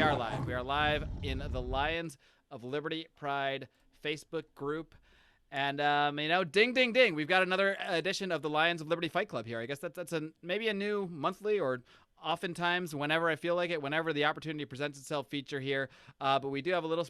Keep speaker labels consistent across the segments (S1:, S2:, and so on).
S1: are live. We are live in the Lions of Liberty Pride Facebook group. And, ding, ding, ding. We've got another edition of the Lions of Liberty Fight Club here. I guess that's maybe a new monthly or oftentimes whenever I feel like it, whenever the opportunity presents itself feature here. But we do have a little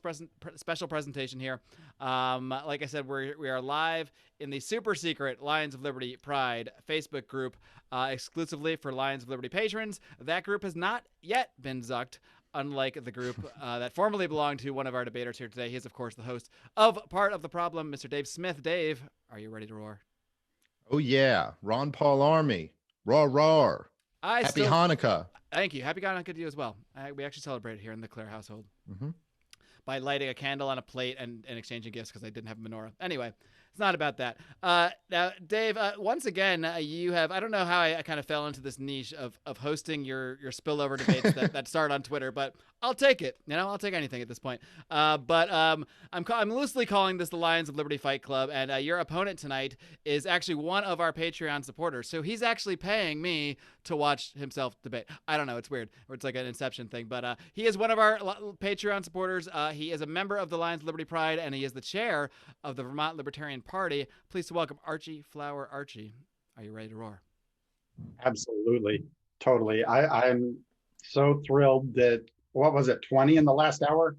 S1: special presentation here. Like I said, we are live in the super secret Lions of Liberty Pride Facebook group exclusively for Lions of Liberty patrons. That group has not yet been zucked. Unlike the group that formerly belonged to one of our debaters here today. He is, of course, the host of Part of the Problem, Mr. Dave Smith. Dave, are you ready to roar?
S2: Oh, yeah. Ron Paul Army. Roar, roar. Happy Hanukkah.
S1: Thank you. Happy Hanukkah to you as well. We actually celebrated here in the Clair household by lighting a candle on a plate and exchanging gifts because I didn't have a menorah. Anyway, it's not about that. Now, Dave, once again, you have, I don't know how I kind of fell into this niche of hosting your spillover debates that start on Twitter, but I'll take it. I'll take anything at this point. But I'm loosely calling this the Lions of Liberty Fight Club, and your opponent tonight is actually one of our Patreon supporters. So he's actually paying me to watch himself debate. I don't know. It's weird. Or it's like an Inception thing. But he is one of our Patreon supporters. He is a member of the Lions of Liberty Pride, and he is the chair of the Vermont Libertarian Party. Pleased to welcome Archie Flower. Archie, are you ready to roar?
S3: Absolutely. Totally. I'm so thrilled that, what was it, 20 in the last hour?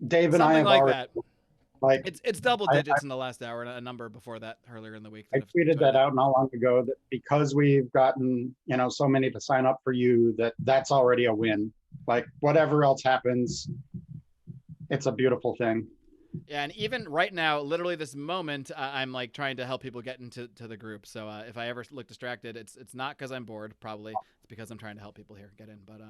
S3: Dave and
S1: Something
S3: I have
S1: like
S3: already,
S1: that. It's double digits in the last hour, and a number before that earlier in the week.
S3: I tweeted that out not long ago, that because we've gotten, so many to sign up for you, that's already a win. Like, whatever else happens, it's a beautiful thing.
S1: Yeah, and even right now, literally this moment, I'm like trying to help people get into the group. So if I ever look distracted, it's not because I'm bored. Probably it's because I'm trying to help people here get in. But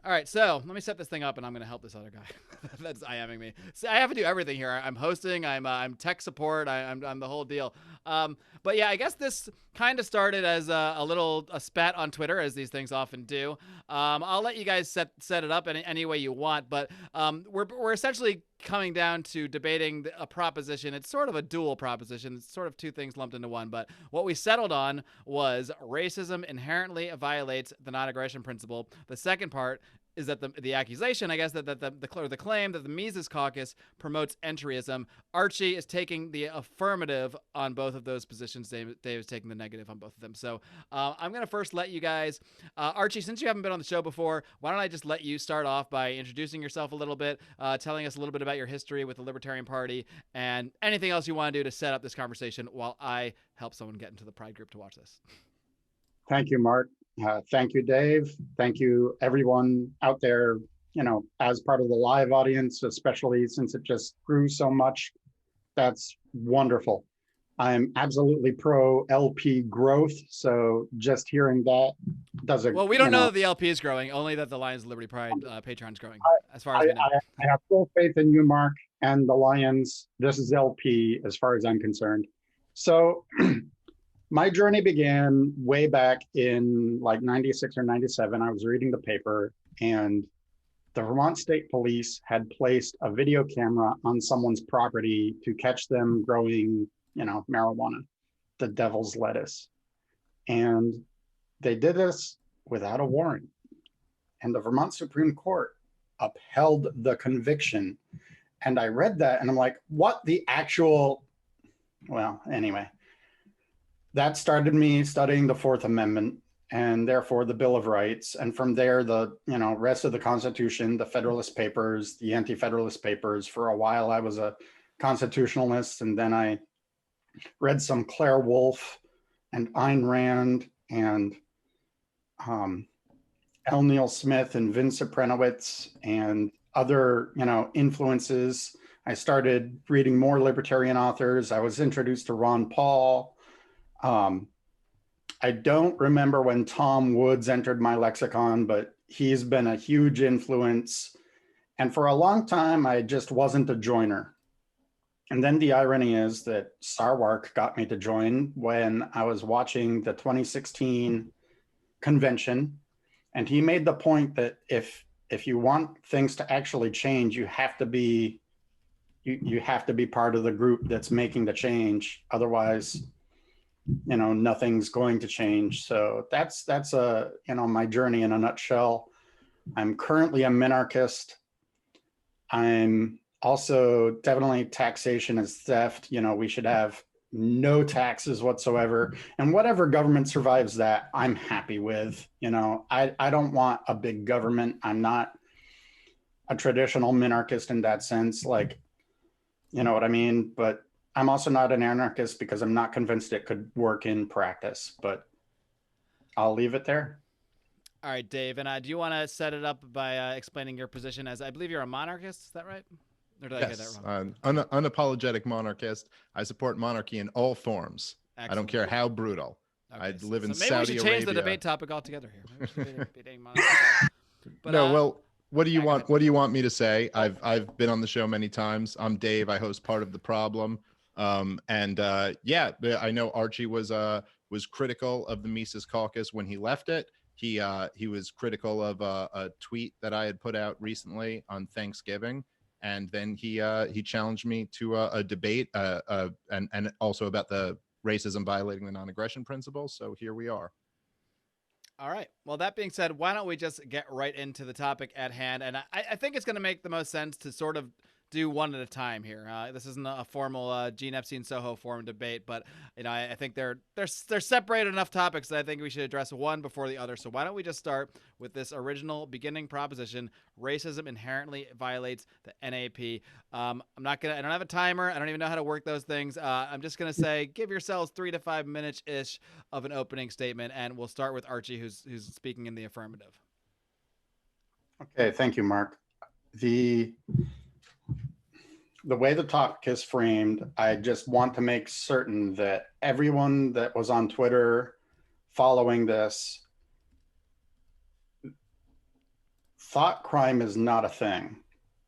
S1: all right, so let me set this thing up, and I'm going to help this other guy. That's IMing me. So I have to do everything here. I'm hosting. I'm tech support. I'm the whole deal. But yeah, I guess this kind of started as a spat on Twitter, as these things often do. I'll let you guys set it up any way you want. But we're essentially coming down to debating a proposition. It's sort of a dual proposition. It's sort of two things lumped into one. But what we settled on was racism inherently violates the non-aggression principle. The second part is that the accusation, I guess, that the claim that the Mises Caucus promotes entryism. Archie is taking the affirmative on both of those positions. Dave is taking the negative on both of them. So I'm going to first let you guys, Archie, since you haven't been on the show before, why don't I just let you start off by introducing yourself a little bit, telling us a little bit about your history with the Libertarian Party, and anything else you want to do to set up this conversation while I help someone get into the Pride group to watch this.
S3: Thank you, Mark. Thank you, Dave. Thank you, everyone out there, as part of the live audience, especially since it just grew so much. That's wonderful. I'm absolutely pro LP growth. So just hearing that doesn't.
S1: Well, we don't know that the LP is growing, only that the Lions of Liberty Pride Patreon is growing, as far as we know.
S3: I have full faith in you, Mark, and the Lions. This is LP as far as I'm concerned. So my journey began way back in like 96 or 97. I was reading the paper, and the Vermont State Police had placed a video camera on someone's property to catch them growing, marijuana, the devil's lettuce. And they did this without a warrant. And the Vermont Supreme Court upheld the conviction. And I read that and I'm like, what the actual, well, anyway. That started me studying the Fourth Amendment and therefore the Bill of Rights. And from there, the rest of the Constitution, the Federalist Papers, the Anti-Federalist Papers. For a while, I was a constitutionalist, and then I read some Clair and Ayn Rand and L. Neil Smith and Vin Suprenowitz and other influences. I started reading more libertarian authors. I was introduced to Ron Paul. I don't remember when Tom Woods entered my lexicon, but he's been a huge influence. And for a long time, I just wasn't a joiner. And then the irony is that Sarwark got me to join when I was watching the 2016 convention. And he made the point that if you want things to actually change, you have to be part of the group that's making the change. Otherwise, nothing's going to change. So that's my journey in a nutshell. I'm currently a minarchist. I'm also definitely taxation is theft. You know, we should have no taxes whatsoever. And whatever government survives that, I'm happy with. You know, I don't want a big government. I'm not a traditional minarchist in that sense. Like, you know what I mean? But I'm also not an anarchist because I'm not convinced it could work in practice. But I'll leave it there.
S1: All right, Dave. And do you want to set it up by explaining your position as, I believe you're a monarchist, is that right? Or did I get that wrong?
S2: Unapologetic monarchist. I support monarchy in all forms.
S1: Excellent.
S2: I don't care how brutal.
S1: Okay,
S2: I live in
S1: maybe
S2: Saudi
S1: we should change
S2: Arabia.
S1: the debate topic altogether here.
S2: But, no, well, what do you want? What do you want me to say? I've been on the show many times. I'm Dave. I host Part of the Problem. Yeah, I know Archie was critical of the Mises Caucus when he left it. He was critical of a tweet that I had put out recently on Thanksgiving, and then he challenged me to a debate and also about the racism violating the non-aggression principle. So here we are.
S1: All right. Well, that being said, why don't we just get right into the topic at hand? And I think it's going to make the most sense to sort of do one at a time here. This isn't a formal Gene Epstein Soho forum debate, but you know, I think they're separated enough topics that I think we should address one before the other. So why don't we just start with this original beginning proposition: racism inherently violates the NAP. I don't have a timer. I don't even know how to work those things. I'm just gonna say, give yourselves 3 to 5 minutes ish of an opening statement, and we'll start with Archie, who's speaking in the affirmative.
S3: Okay, thank you, Marc. The way the topic is framed, I just want to make certain that everyone that was on Twitter following this, thought crime is not a thing.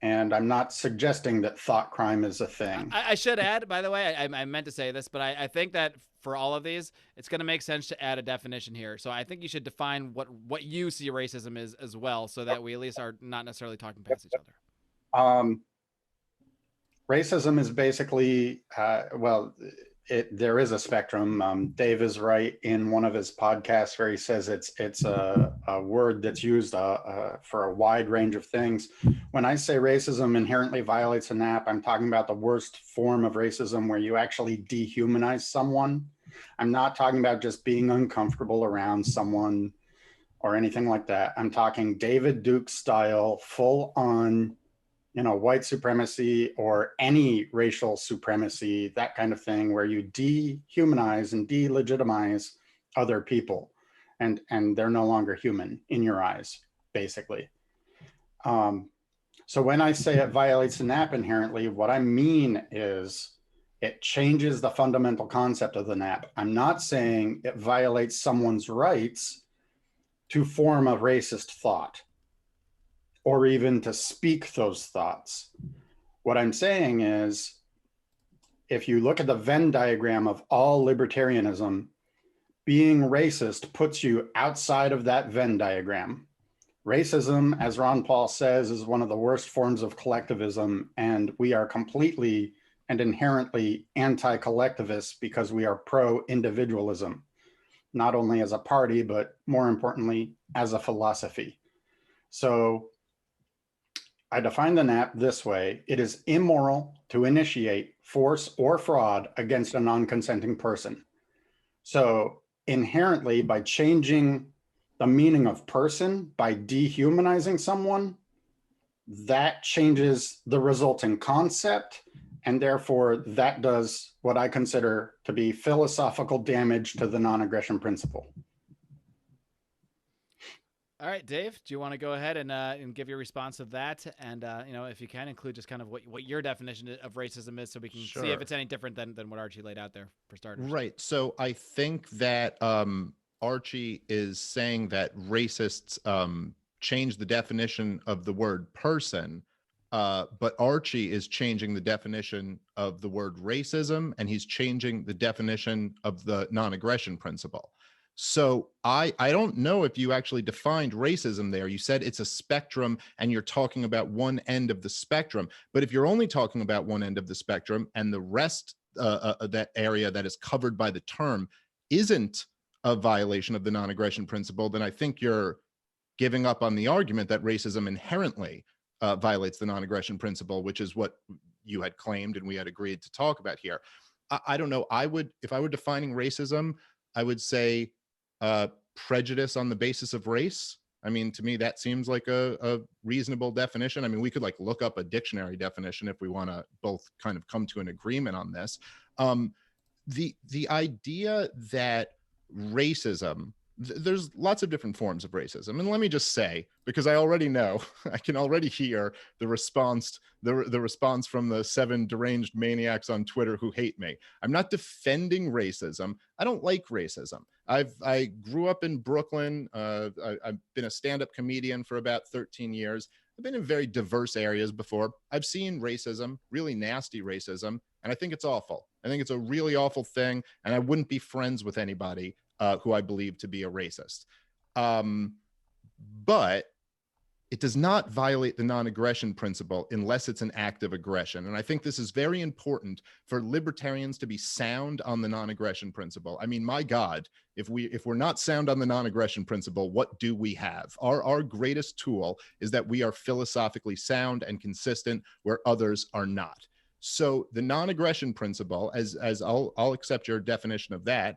S3: And I'm not suggesting that thought crime is a thing.
S1: I should add, by the way, I meant to say this, but I think that for all of these, it's going to make sense to add a definition here. So I think you should define what you see racism is as well, so that we at least are not necessarily talking past each other.
S3: Racism is basically, there is a spectrum. Dave is right in one of his podcasts where he says it's a word that's used for a wide range of things. When I say racism inherently violates a NAP, I'm talking about the worst form of racism where you actually dehumanize someone. I'm not talking about just being uncomfortable around someone or anything like that. I'm talking David Duke style, full on, you know, white supremacy or any racial supremacy, that kind of thing, where you dehumanize and delegitimize other people, and they're no longer human in your eyes, basically. So when I say it violates the NAP inherently, what I mean is it changes the fundamental concept of the NAP. I'm not saying it violates someone's rights to form a racist thought, or even to speak those thoughts. What I'm saying is, if you look at the Venn diagram of all libertarianism, being racist puts you outside of that Venn diagram. Racism, as Ron Paul says, is one of the worst forms of collectivism, and we are completely and inherently anti-collectivist because we are pro-individualism, not only as a party, but more importantly, as a philosophy. So I define the NAP this way: it is immoral to initiate force or fraud against a non-consenting person. So inherently, by changing the meaning of person, by dehumanizing someone, that changes the resulting concept, and therefore that does what I consider to be philosophical damage to the non-aggression principle.
S1: All right, Dave, do you want to go ahead and give your response of that? And, you know, if you can include just kind of what your definition of racism is, so we can see if it's any different than what Archie laid out there for starters.
S2: Right. So I think that Archie is saying that racists change the definition of the word person, but Archie is changing the definition of the word racism, and he's changing the definition of the non-aggression principle. So I don't know if you actually defined racism there. You said it's a spectrum and you're talking about one end of the spectrum. But if you're only talking about one end of the spectrum and the rest of that area that is covered by the term isn't a violation of the non-aggression principle, then I think you're giving up on the argument that racism inherently violates the non-aggression principle, which is what you had claimed and we had agreed to talk about here. I don't know. If I were defining racism, I would say prejudice on the basis of race. I mean, to me, that seems like a reasonable definition. I mean, we could like look up a dictionary definition if we want to both kind of come to an agreement on this. The idea that racism, there's lots of different forms of racism. And let me just say, because I already know, I can already hear the response, the response from the 7 deranged maniacs on Twitter who hate me. I'm not defending racism. I don't like racism. I grew up in Brooklyn. I've been a stand-up comedian for about 13 years. I've been in very diverse areas before. I've seen racism, really nasty racism, and I think it's awful. I think it's a really awful thing, and I wouldn't be friends with anybody who I believe to be a racist. But it does not violate the non-aggression principle unless it's an act of aggression. And I think this is very important for libertarians to be sound on the non-aggression principle. I mean, my God, if we're not sound on the non-aggression principle, what do we have? Our greatest tool is that we are philosophically sound and consistent where others are not. So the non-aggression principle, as I'll accept your definition of that,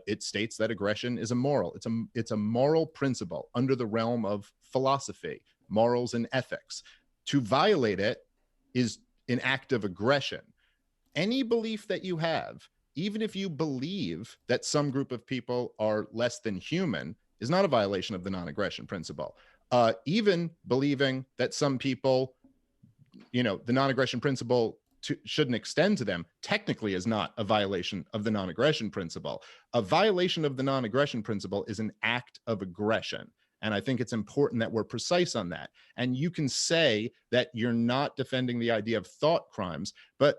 S2: it states that aggression is immoral. It's a moral principle under the realm of philosophy, morals, and ethics. To violate it is an act of aggression. Any belief that you have, even if you believe that some group of people are less than human, is not a violation of the non-aggression principle. Even believing that some people, the non-aggression principle shouldn't extend to them, technically is not a violation of the non-aggression principle. A violation of the non-aggression principle is an act of aggression. And I think it's important that we're precise on that. And you can say that you're not defending the idea of thought crimes, but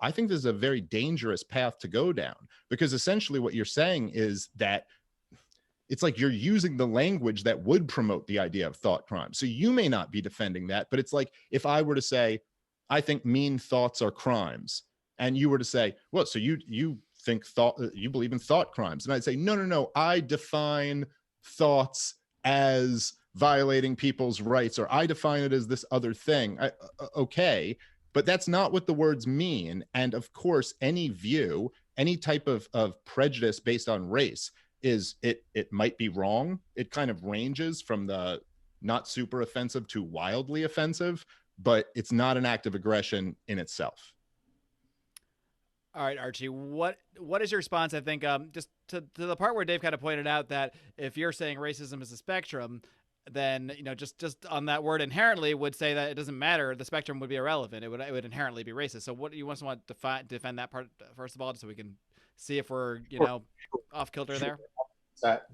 S2: I think this is a very dangerous path to go down, because essentially what you're saying is that it's like you're using the language that would promote the idea of thought crime. So you may not be defending that, but it's like if I were to say, I think mean thoughts are crimes, and you were to say, well, so you believe in thought crimes. And I'd say, no, I define thoughts as violating people's rights, or I define it as this other thing. Okay, but that's not what the words mean. And of course, any view, any type of prejudice based on race it might be wrong. It kind of ranges from the not super offensive to wildly offensive, but it's not an act of aggression in itself.
S1: All right, Archie, what is your response? I think just to the part where Dave kind of pointed out that if you're saying racism is a spectrum, then just on that word inherently would say that it doesn't matter. The spectrum would be irrelevant. It would inherently be racist. So what do you want to defend that part first of all, so we can see if we're off kilter there?
S3: That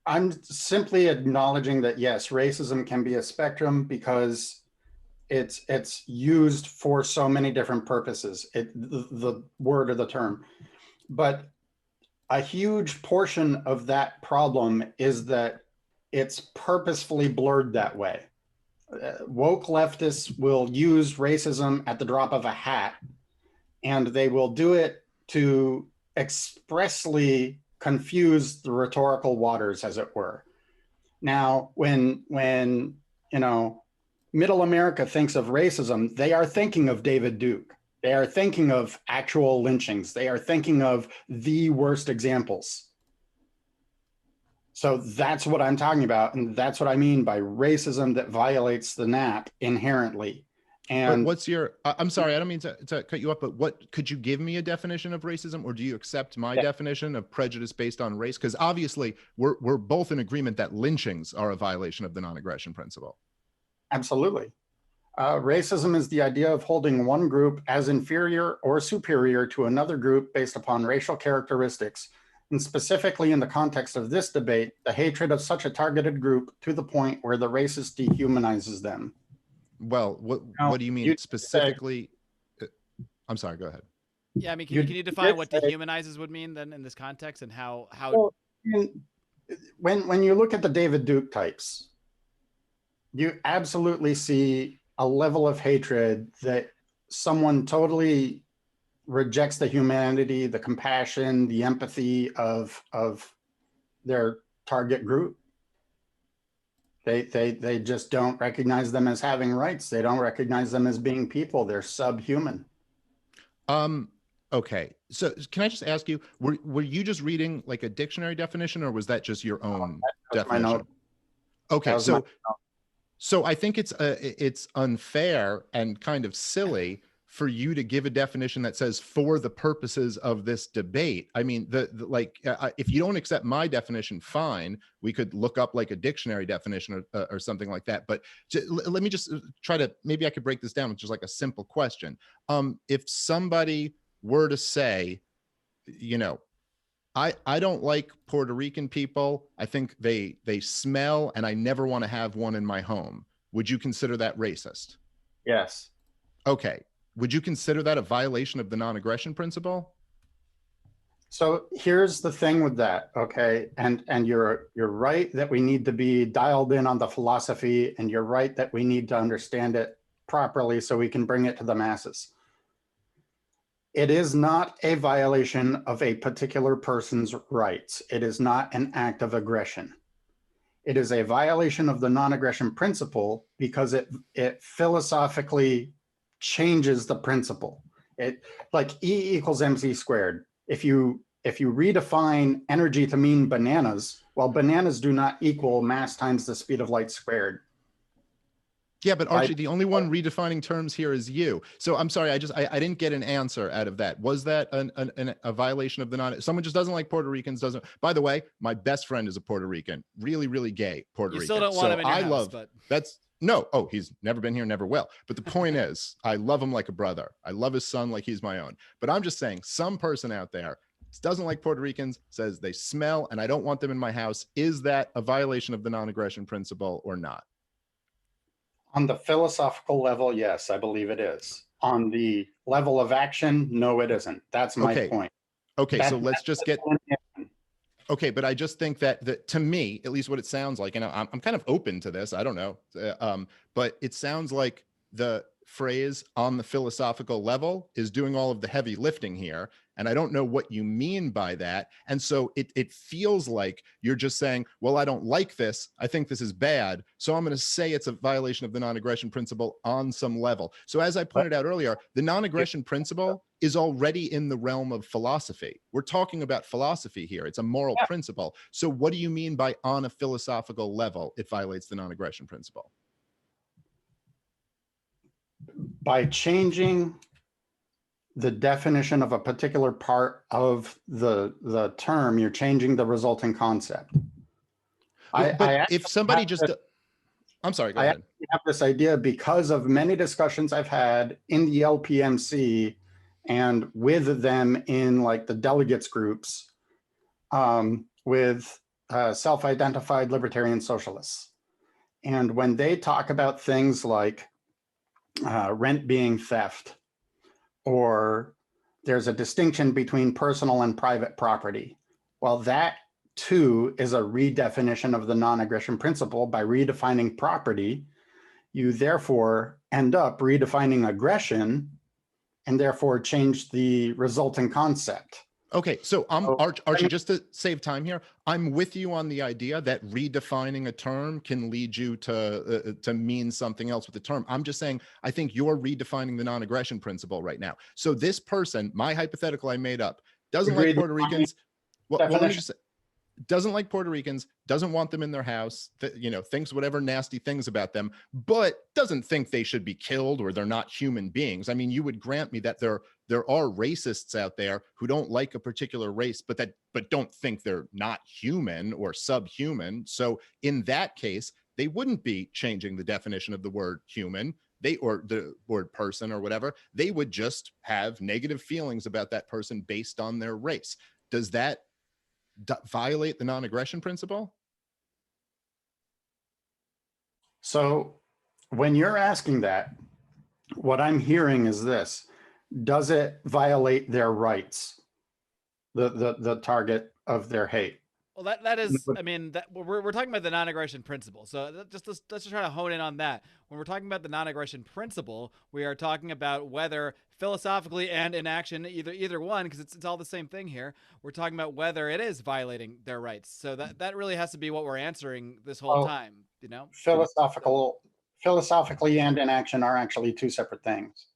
S3: I'm simply acknowledging that yes, racism can be a spectrum because it's used for so many different purposes. The word or the term, but a huge portion of that problem is that it's purposefully blurred that way. Woke leftists will use racism at the drop of a hat, and they will do it to expressly confuse the rhetorical waters, as it were. Now, when middle America thinks of racism, they are thinking of David Duke. They are thinking of actual lynchings. They are thinking of the worst examples. So that's what I'm talking about. And that's what I mean by racism that violates the NAP inherently. And
S2: but what's your, I'm sorry, I don't mean to cut you up, but could you give me a definition of racism, or do you accept my definition of prejudice based on race? Because obviously we're both in agreement that lynchings are a violation of the non-aggression principle.
S3: Absolutely. Racism is the idea of holding one group as inferior or superior to another group based upon racial characteristics, and specifically in the context of this debate, the hatred of such a targeted group to the point where the racist dehumanizes them.
S2: Well, what do you mean specifically? I'm sorry, go ahead.
S1: Yeah, I mean, can you define what dehumanizes would mean then in this context, and how?
S3: Well, when you look at the David Duke types, you absolutely see a level of hatred that someone totally rejects the humanity, the compassion, the empathy of their target group. They just don't recognize them as having rights. They don't recognize them as being people. They're subhuman.
S2: Okay. So can I just ask you, were you just reading like a dictionary definition, or was that just your own definition? Okay. So I think it's unfair and kind of silly for you to give a definition that says for the purposes of this debate. I mean, if you don't accept my definition, fine, we could look up like a dictionary definition or something like that. But let me just try to, maybe I could break this down with just like a simple question. If somebody were to say, you know, I don't like Puerto Rican people. I think they smell, and I never want to have one in my home. Would you consider that racist?
S3: Yes.
S2: Okay. Would you consider that a violation of the non-aggression principle?
S3: So here's the thing with that, okay? And you're right that we need to be dialed in on the philosophy, and you're right that we need to understand it properly so we can bring it to the masses. It is not a violation of a particular person's rights. It is not an act of aggression. It is a violation of the non-aggression principle because it philosophically changes the principle. It, like E equals mc squared. If you redefine energy to mean bananas, well, bananas do not equal mass times the speed of light squared.
S2: Yeah, but Archie, the only one redefining terms here is you. So I'm sorry, I didn't get an answer out of that. Was that a violation of the non? Someone just doesn't like Puerto Ricans, doesn't. By the way, my best friend is a Puerto Rican, really, really gay Puerto Rican.
S1: You still don't want him in your house, but
S2: that's no. Oh, he's never been here, never will. But the point is, I love him like a brother. I love his son like he's my own. But I'm just saying, some person out there doesn't like Puerto Ricans, says they smell, and I don't want them in my house. Is that a violation of the non-aggression principle or not?
S3: On the philosophical level, yes, I believe it is. On the level of action, no, it isn't. That's my point.
S2: Okay, so let's just get. Okay, but I just think that to me, at least what it sounds like, and I'm kind of open to this. I don't know, but it sounds like the phrase "on the philosophical level" is doing all of the heavy lifting here, and I don't know what you mean by that. And so it feels like you're just saying, well, I don't like this. I think this is bad. So I'm going to say it's a violation of the non-aggression principle on some level. So as I pointed out earlier, the non-aggression principle is already in the realm of philosophy. We're talking about philosophy here. It's a moral principle. So what do you mean by on a philosophical level, it violates the non-aggression principle?
S3: By changing the definition of a particular part of the term, you're changing the resulting concept.
S2: If somebody just, I'm sorry, go ahead.
S3: I have this idea because of many discussions I've had in the LPMC and with them in like the delegates groups with self-identified libertarian socialists. And when they talk about things like rent being theft, or there's a distinction between personal and private property. Well, that too is a redefinition of the non-aggression principle. By redefining property, you therefore end up redefining aggression and therefore change the resulting concept.
S2: Okay, so Archie, just to save time here, I'm with you on the idea that redefining a term can lead you to mean something else with the term. I'm just saying, I think you're redefining the non-aggression principle right now. So this person, my hypothetical I made up, doesn't like Puerto Ricans. Well, let me just say, doesn't like Puerto Ricans, doesn't want them in their house, thinks whatever nasty things about them, but doesn't think they should be killed or they're not human beings. I mean, you would grant me that there are racists out there who don't like a particular race, but don't think they're not human or subhuman. So in that case, they wouldn't be changing the definition of the word human, or the word person or whatever. They would just have negative feelings about that person based on their race. Does that violate the non-aggression principle?
S3: So when you're asking that, what I'm hearing is this: does it violate their rights, the target of their hate?
S1: Well, that is, I mean, that we're talking about the non-aggression principle. So let's just try to hone in on that. When we're talking about the non-aggression principle, we are talking about whether philosophically and in action, either one, because it's all the same thing here. We're talking about whether it is violating their rights. So that really has to be what we're answering this whole time. You know,
S3: philosophically and in action are actually two separate things.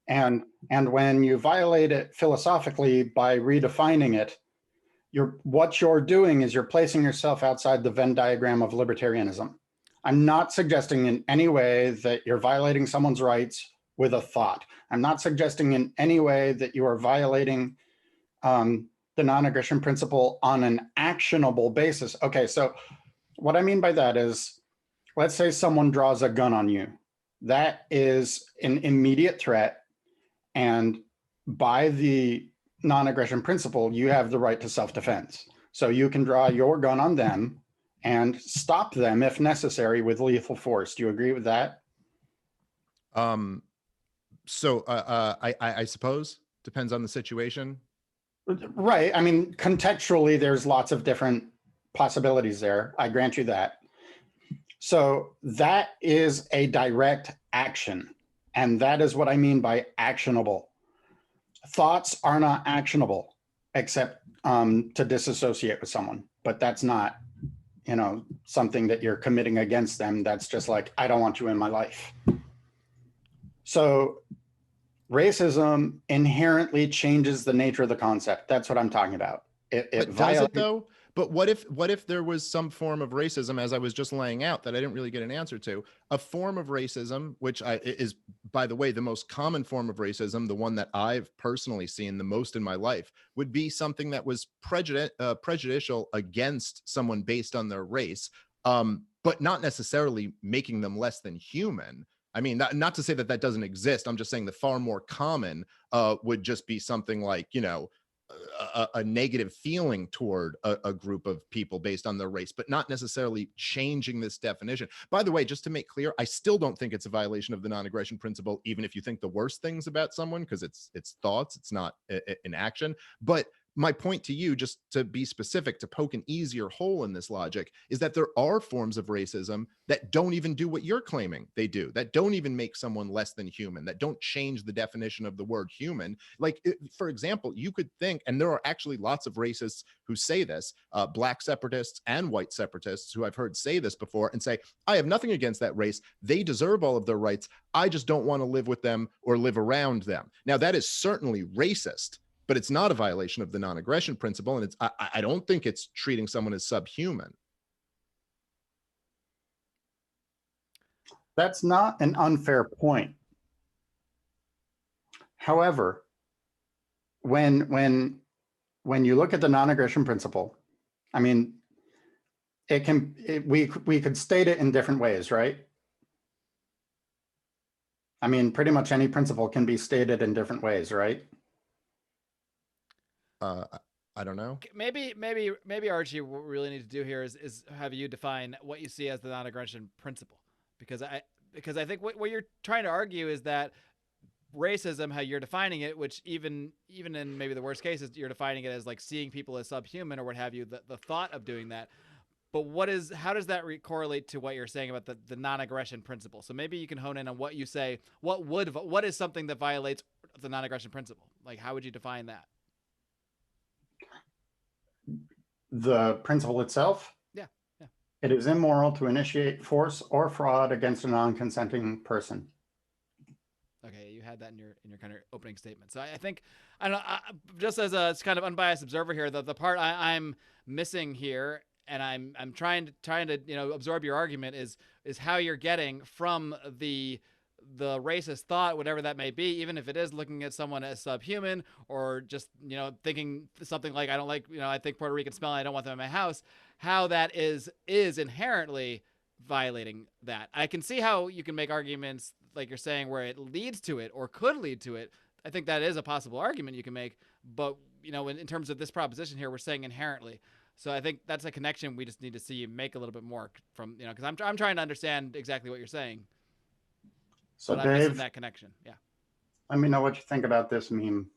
S3: And when you violate it philosophically by redefining it, what you're doing is you're placing yourself outside the Venn diagram of libertarianism. I'm not suggesting in any way that you're violating someone's rights with a thought. I'm not suggesting in any way that you are violating the non-aggression principle on an actionable basis. Okay, so what I mean by that is, let's say someone draws a gun on you. That is an immediate threat, and by the non-aggression principle, you have the right to self-defense. So you can draw your gun on them and stop them if necessary with lethal force. Do you agree with that?
S2: I suppose depends on the situation.
S3: Right. I mean, contextually, there's lots of different possibilities there. I grant you that. So that is a direct action. And that is what I mean by actionable. Thoughts are not actionable except to disassociate with someone, but that's not, something that you're committing against them. That's just like, I don't want you in my life. So racism inherently changes the nature of the concept. That's what I'm talking about.
S2: Does it though? But what if there was some form of racism, as I was just laying out, that I didn't really get an answer to? A form of racism, which is, by the way, the most common form of racism, the one that I've personally seen the most in my life, would be something that was prejudicial against someone based on their race, but not necessarily making them less than human. I mean, not to say that doesn't exist. I'm just saying the far more common would just be something like, a negative feeling toward a group of people based on their race, but not necessarily changing this definition. By the way, just to make clear, I still don't think it's a violation of the non-aggression principle, even if you think the worst things about someone, because it's thoughts, it's not an action. But my point to you, just to be specific, to poke an easier hole in this logic, is that there are forms of racism that don't even do what you're claiming they do, that don't even make someone less than human, that don't change the definition of the word human. Like, for example, you could think, and there are actually lots of racists who say this, black separatists and white separatists who I've heard say this before, and say, I have nothing against that race. They deserve all of their rights. I just don't want to live with them or live around them. Now, that is certainly racist, but it's not a violation of the non-aggression principle. And I don't think it's treating someone as subhuman.
S3: That's not an unfair point. However, when you look at the non-aggression principle, I mean, we could state it in different ways, right? I mean, pretty much any principle can be stated in different ways, right?
S2: I don't know.
S1: Maybe Archie, what we really need to do here is have you define what you see as the non-aggression principle, because I think what you're trying to argue is that racism, how you're defining it, which even in maybe the worst cases, you're defining it as like seeing people as subhuman or what have you, the thought of doing that. But how does that correlate to what you're saying about the non-aggression principle? So maybe you can hone in on what you say. What is something that violates the non-aggression principle? Like, how would you define that?
S3: The principle itself?
S1: Yeah.
S3: It is immoral to initiate force or fraud against a non-consenting person.
S1: Okay, you had that in your kind of opening statement. So I think, I don't know, just as a kind of unbiased observer here, the part I'm missing here, and I'm trying to absorb your argument, is how you're getting from the racist thought, whatever that may be, even if it is looking at someone as subhuman, or just thinking something like, I don't like, I think Puerto Rican smell, I don't want them in my house, how that is inherently violating that. I can see how you can make arguments like you're saying where it leads to it or could lead to it. I think that is a possible argument you can make, but in terms of this proposition here, we're saying inherently. So I think that's a connection we just need to see you make a little bit more from, because I'm trying to understand exactly what you're saying.
S3: So
S1: but
S3: Dave,
S1: I'm missing that connection. Yeah.
S3: Let me know what you think about this meme.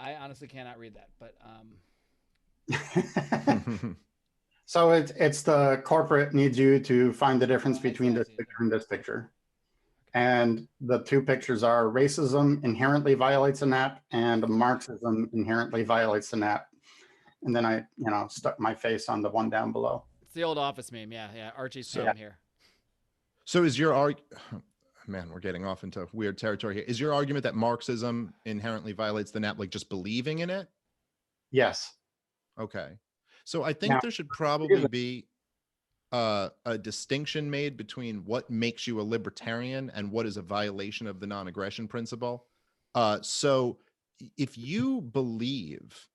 S1: I honestly cannot read that, but
S3: So it's the corporate needs you to find the difference
S1: Oh, I see,
S3: between
S1: I
S3: this
S1: see.
S3: picture and this picture. And the two pictures are racism inherently violates a NAP and Marxism inherently violates the NAP. And then I, stuck my face on the one down below.
S1: It's the old office meme. Yeah, yeah. Archie's
S2: So,
S1: from here.
S2: so is your man, we're getting off into weird territory here. Is your argument that Marxism inherently violates the NAP, like just believing in it?
S3: Yes.
S2: Okay. So I think
S3: Now,
S2: there should probably be a distinction made between what makes you a libertarian and what is a violation of the non-aggression principle. So if you believe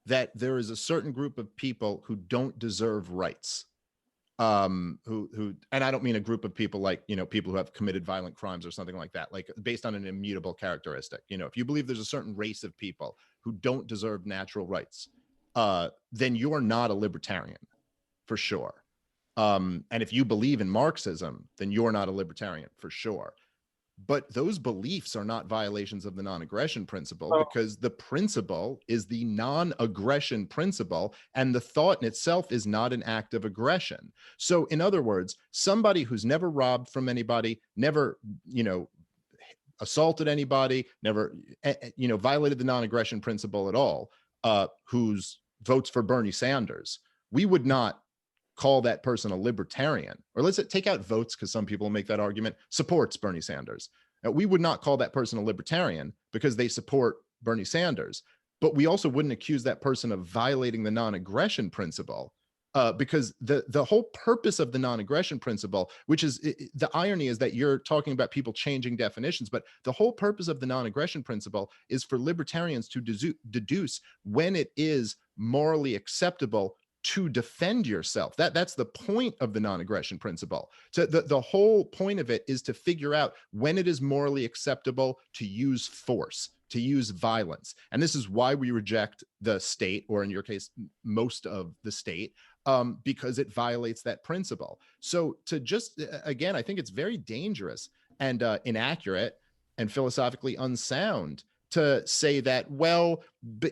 S2: that there is a certain group of people who don't deserve rights, who and I don't mean a group of people like, people who have committed violent crimes or something like that, like based on an immutable characteristic. If you believe there's a certain race of people who don't deserve natural rights, then you're not a libertarian for sure. And if you believe in Marxism, then you're not a libertarian for sure. But those beliefs are not violations of the non-aggression principle, because the principle is the non-aggression principle, and the thought in itself is not an act of aggression. So in other words, somebody who's never robbed from anybody, never, assaulted anybody, never, violated the non-aggression principle at all, who's votes for Bernie Sanders, we would not call that person a libertarian. Or let's take out votes, because some people make that argument, supports Bernie Sanders. We would not call that person a libertarian because they support Bernie Sanders. But we also wouldn't accuse that person of violating the non-aggression principle, because the whole purpose of the non-aggression principle, which is the irony is that you're talking about people changing definitions, but the whole purpose of the non-aggression principle is for libertarians to deduce when it is morally acceptable to defend yourself. That's the point of the non-aggression principle. So the whole point of it is to figure out when it is morally acceptable to use force, to use violence. And this is why we reject the state, or in your case, most of the state, because it violates that principle. So to just, again, I think it's very dangerous and inaccurate and philosophically unsound to say that, well,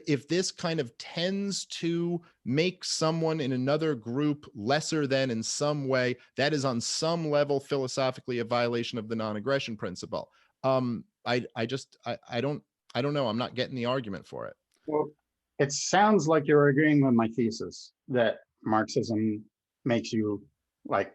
S2: if this kind of tends to make someone in another group lesser than in some way, that is on some level philosophically a violation of the non-aggression principle. I don't know. I'm not getting the argument for it.
S3: Well, it sounds like you're agreeing with my thesis that Marxism makes you like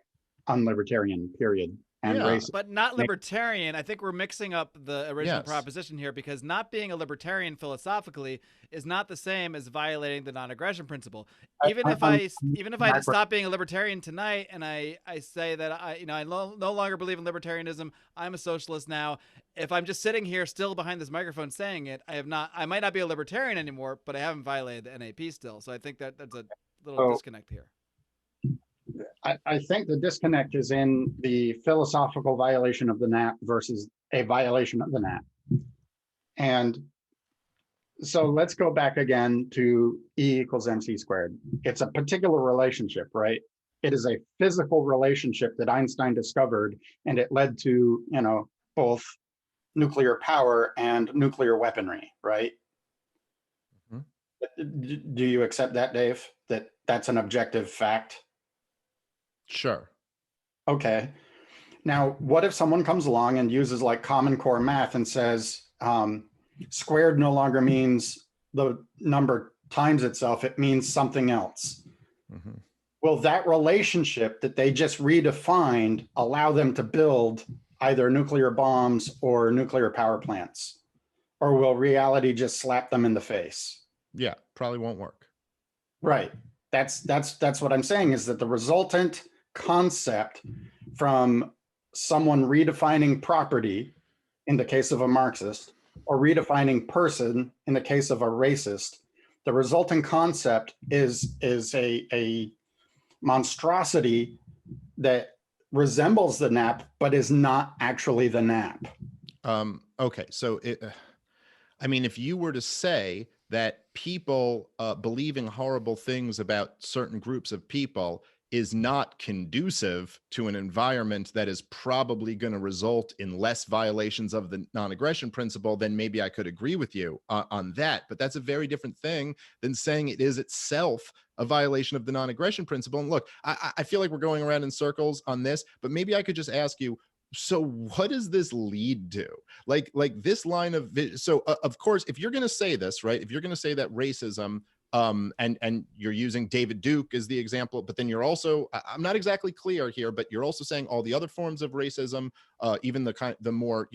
S3: unlibertarian, period. And
S2: Yeah.
S3: race.
S1: But not libertarian. I think we're mixing up the original
S2: Yes.
S1: proposition here, because not being a libertarian philosophically is not the same as violating the non-aggression principle. Even if I just stop being a libertarian tonight and I say that I no longer believe in libertarianism, I'm a socialist now. If I'm just sitting here still behind this microphone saying it, I might not be a libertarian anymore, but I haven't violated the NAP still. So I think that's a little disconnect here.
S3: I think the disconnect is in the philosophical violation of the NAP versus a violation of the NAP. And so let's go back again to E equals MC squared. It's a particular relationship, right? It is a physical relationship that Einstein discovered, and it led to, both nuclear power and nuclear weaponry, right? Mm-hmm. Do you accept that, Dave? That that's an objective fact?
S2: Sure.
S3: Okay. Now, what if someone comes along and uses like Common Core math and says squared no longer means the number times itself, it means something else? Mm-hmm. Will that relationship that they just redefined allow them to build either nuclear bombs or nuclear power plants? Or will reality just slap them in the face?
S2: Yeah, probably won't work.
S3: Right. That's what I'm saying, is that the resultant concept from someone redefining property in the case of a Marxist, or redefining person in the case of a racist, the resulting concept is a monstrosity that resembles the NAP but is not actually the NAP.
S2: Okay, so if you were to say that people believing horrible things about certain groups of people is not conducive to an environment that is probably going to result in less violations of the non-aggression principle, then maybe I could agree with you on that. But that's a very different thing than saying it is itself a violation of the non-aggression principle. And look, I feel like we're going around in circles on this, but maybe I could just ask you, so what does this lead to? Like this line of, so of course, if you're going to say this, right, if you're going to say that racism, and you're using David Duke as the example, but then you're also, I'm not exactly clear here, but you're also saying all the other forms of racism, even the more,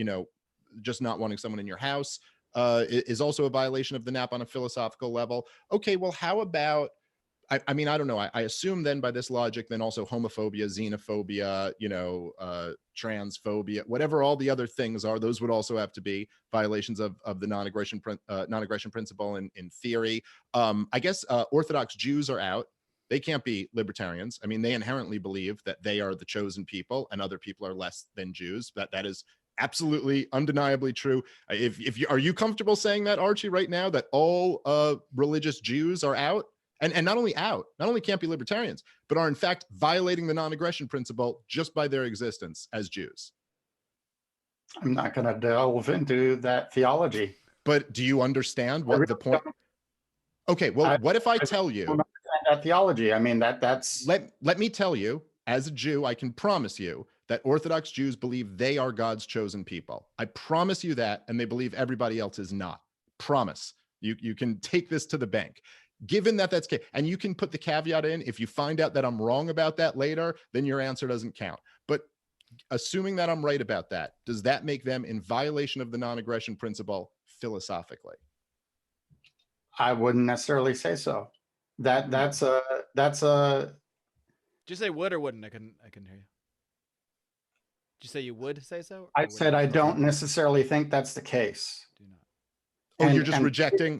S2: just not wanting someone in your house, is also a violation of the NAP on a philosophical level. Okay, well, how about, I mean, I don't know. I assume then by this logic, then also homophobia, xenophobia, transphobia, whatever all the other things are, those would also have to be violations of the non-aggression principle in theory. I guess Orthodox Jews are out. They can't be libertarians. I mean, they inherently believe that they are the chosen people and other people are less than Jews. That is absolutely undeniably true. If you are you comfortable saying that, Archie, right now, that all religious Jews are out? And not only out, not only can't be libertarians, but are in fact violating the non-aggression principle just by their existence as Jews.
S3: I'm not going to delve into that theology.
S2: But do you understand what the point? Okay, well, what if I tell you
S3: that theology? I mean, that's.
S2: Let me tell you, as a Jew, I can promise you that Orthodox Jews believe they are God's chosen people. I promise you that, and they believe everybody else is not. Promise. You can take this to the bank. Given that that's case, and you can put the caveat in, if you find out that I'm wrong about that later, then your answer doesn't count. But assuming that I'm right about that, does that make them in violation of the non-aggression principle philosophically?
S3: I wouldn't necessarily say so. That's a.
S1: Did you say would or wouldn't? I couldn't hear you. Did you say you would say so?
S3: I said I don't necessarily think that's the case.
S1: Do not.
S2: Oh,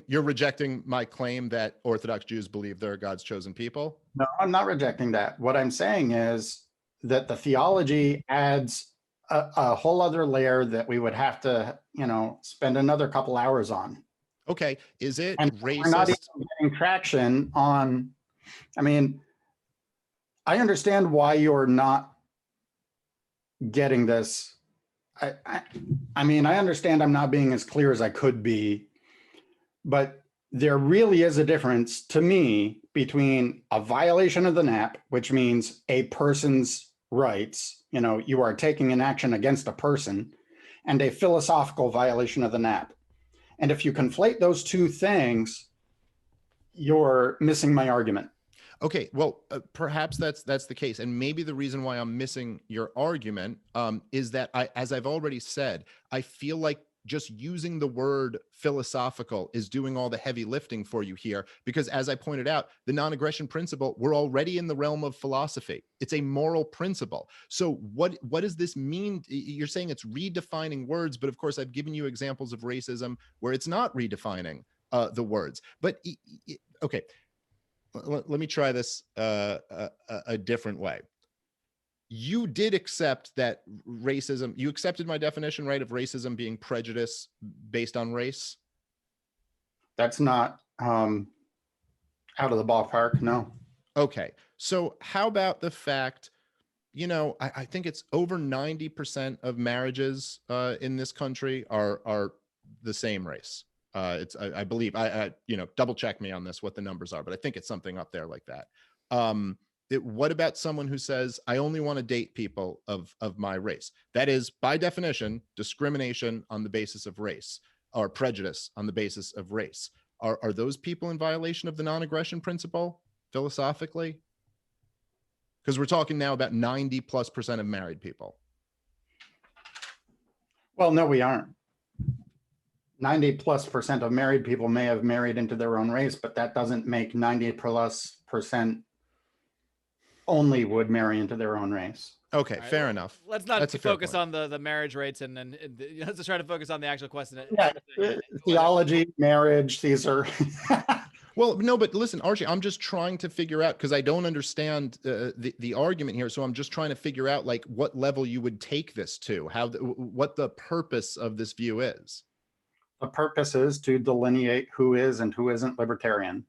S2: you're rejecting my claim that Orthodox Jews believe they're God's chosen people?
S3: No, I'm not rejecting that. What I'm saying is that the theology adds a whole other layer that we would have to, spend another couple hours on.
S2: Okay, is it
S3: and
S2: racist?
S3: We're not even getting traction on, I mean, I understand why you're not getting this. I mean, I understand I'm not being as clear as I could be, but there really is a difference to me between a violation of the NAP, which means a person's rights, you are taking an action against a person, and a philosophical violation of the NAP. And if you conflate those two things, you're missing my argument.
S2: Okay, well, perhaps that's the case. And maybe the reason why I'm missing your argument is that as I've already said, I feel like just using the word philosophical is doing all the heavy lifting for you here, because as I pointed out, the non-aggression principle, we're already in the realm of philosophy. It's a moral principle. So what does this mean? You're saying it's redefining words, but of course I've given you examples of racism where it's not redefining the words. But okay, let me try this a different way. You did accept that racism, you accepted my definition, right, of racism being prejudice based on race?
S3: That's not out of the ballpark, no.
S2: Okay, so how about the fact, I think it's over 90% of marriages in this country are the same race. I believe, double check me on this, what the numbers are, but I think it's something up there like that. What about someone who says, I only want to date people of my race? That is, by definition, discrimination on the basis of race, or prejudice on the basis of race. Are those people in violation of the non-aggression principle, philosophically? Because we're talking now about 90+% of married people.
S3: Well, no, we aren't. 90+% of married people may have married into their own race, but that doesn't make 90+% only would marry into their own race.
S2: Okay, right, fair enough.
S1: Let's not focus on the marriage rates and let's just try to focus on the actual question.
S3: Yeah, theology, marriage, these are.
S2: Well, no, but listen, Archie, I'm just trying to figure out, because I don't understand the argument here. So I'm just trying to figure out like what level you would take this to, what the purpose of this view is.
S3: The purpose is to delineate who is and who isn't libertarian.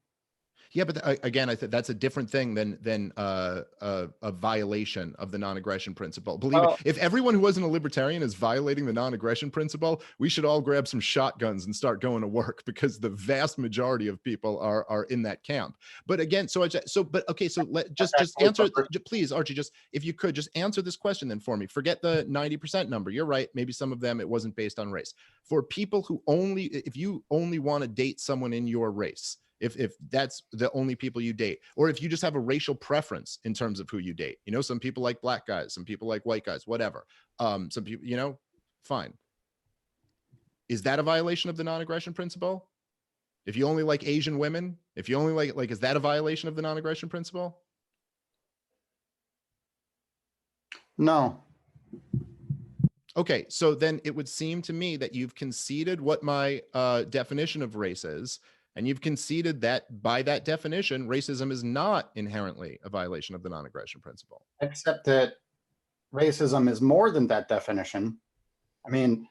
S2: Yeah, but again, I think that's a different thing than a violation of the non-aggression principle. Believe
S3: Well,
S2: me, if everyone who wasn't a libertarian is violating the non-aggression principle, we should all grab some shotguns and start going to work, because the vast majority of people are in that camp. But again, so but okay, so just answer, please, Archie. Just if you could just answer this question then for me. Forget the 90% number. You're right. Maybe some of them it wasn't based on race. For people who if you only want to date someone in your race, if that's the only people you date, or if you just have a racial preference in terms of who you date, you know, some people like black guys, some people like white guys, whatever. Some people, you know, fine. Is that a violation of the non-aggression principle? If you only like Asian women, if you only like, is that a violation of the non-aggression principle?
S3: no.
S2: Okay, so then it would seem to me that you've conceded what my definition of race is, and you've conceded that by that definition, racism is not inherently a violation of the non-aggression principle.
S3: Except that racism is more than that definition. I mean,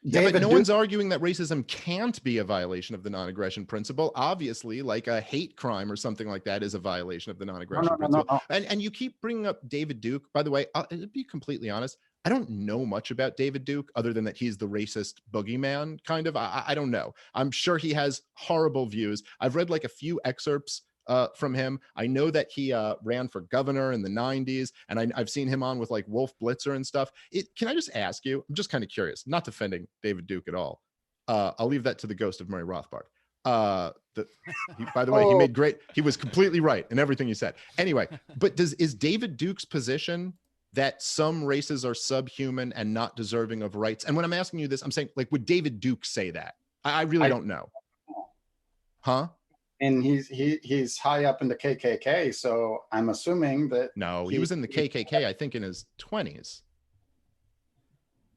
S2: Yeah, but no one's arguing that racism can't be a violation of the non-aggression principle. Obviously, like a hate crime or something like that is a violation of the non-aggression principle.
S3: No.
S2: And you keep bringing up David Duke. By the way, to be completely honest, I don't know much about David Duke other than that he's the racist boogeyman, kind of. I don't know. I'm sure he has horrible views. I've read like a few excerpts from him. I know that he ran for governor in the 90s, and I've seen him on with like Wolf Blitzer and stuff. Can I just ask you, I'm just kind of curious, not defending David Duke at all. I'll leave that to the ghost of Murray Rothbard. By the way, he was completely right in everything he said. Anyway, but is David Duke's position that some races are subhuman and not deserving of rights? And when I'm asking you this, I'm saying, like, would David Duke say that? I really don't know. Huh?
S3: And he's high up in the KKK, so I'm assuming that.
S2: No, he was in the KKK, I think, in his 20s.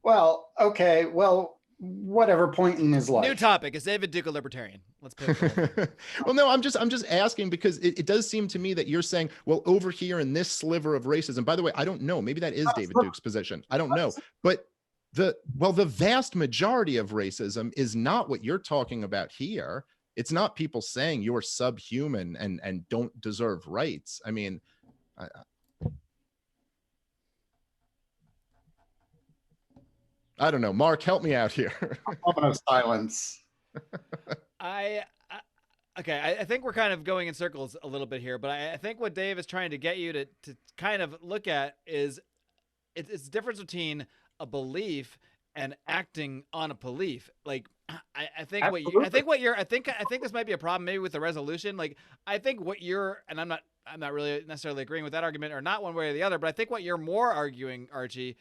S3: Well, okay, well, whatever point in his life.
S1: New topic. Is David Duke a libertarian? Let's put it.
S2: Well, no, I'm just asking because it does seem to me that you're saying, well, over here in this sliver of racism. By the way, I don't know. Maybe that is David Duke's position. I don't know. But the vast majority of racism is not what you're talking about here. It's not people saying you're subhuman and don't deserve rights. I mean, I don't know. Marc, help me out here.
S3: Moment of silence.
S1: Okay, I think we're kind of going in circles a little bit here, but I think what Dave is trying to get you to kind of look at is it's the difference between a belief and acting on a belief. Like, I think this might be a problem maybe with the resolution. Like, I think what you're, and I'm not really necessarily agreeing with that argument or not one way or the other, but I think what you're more arguing, Archie,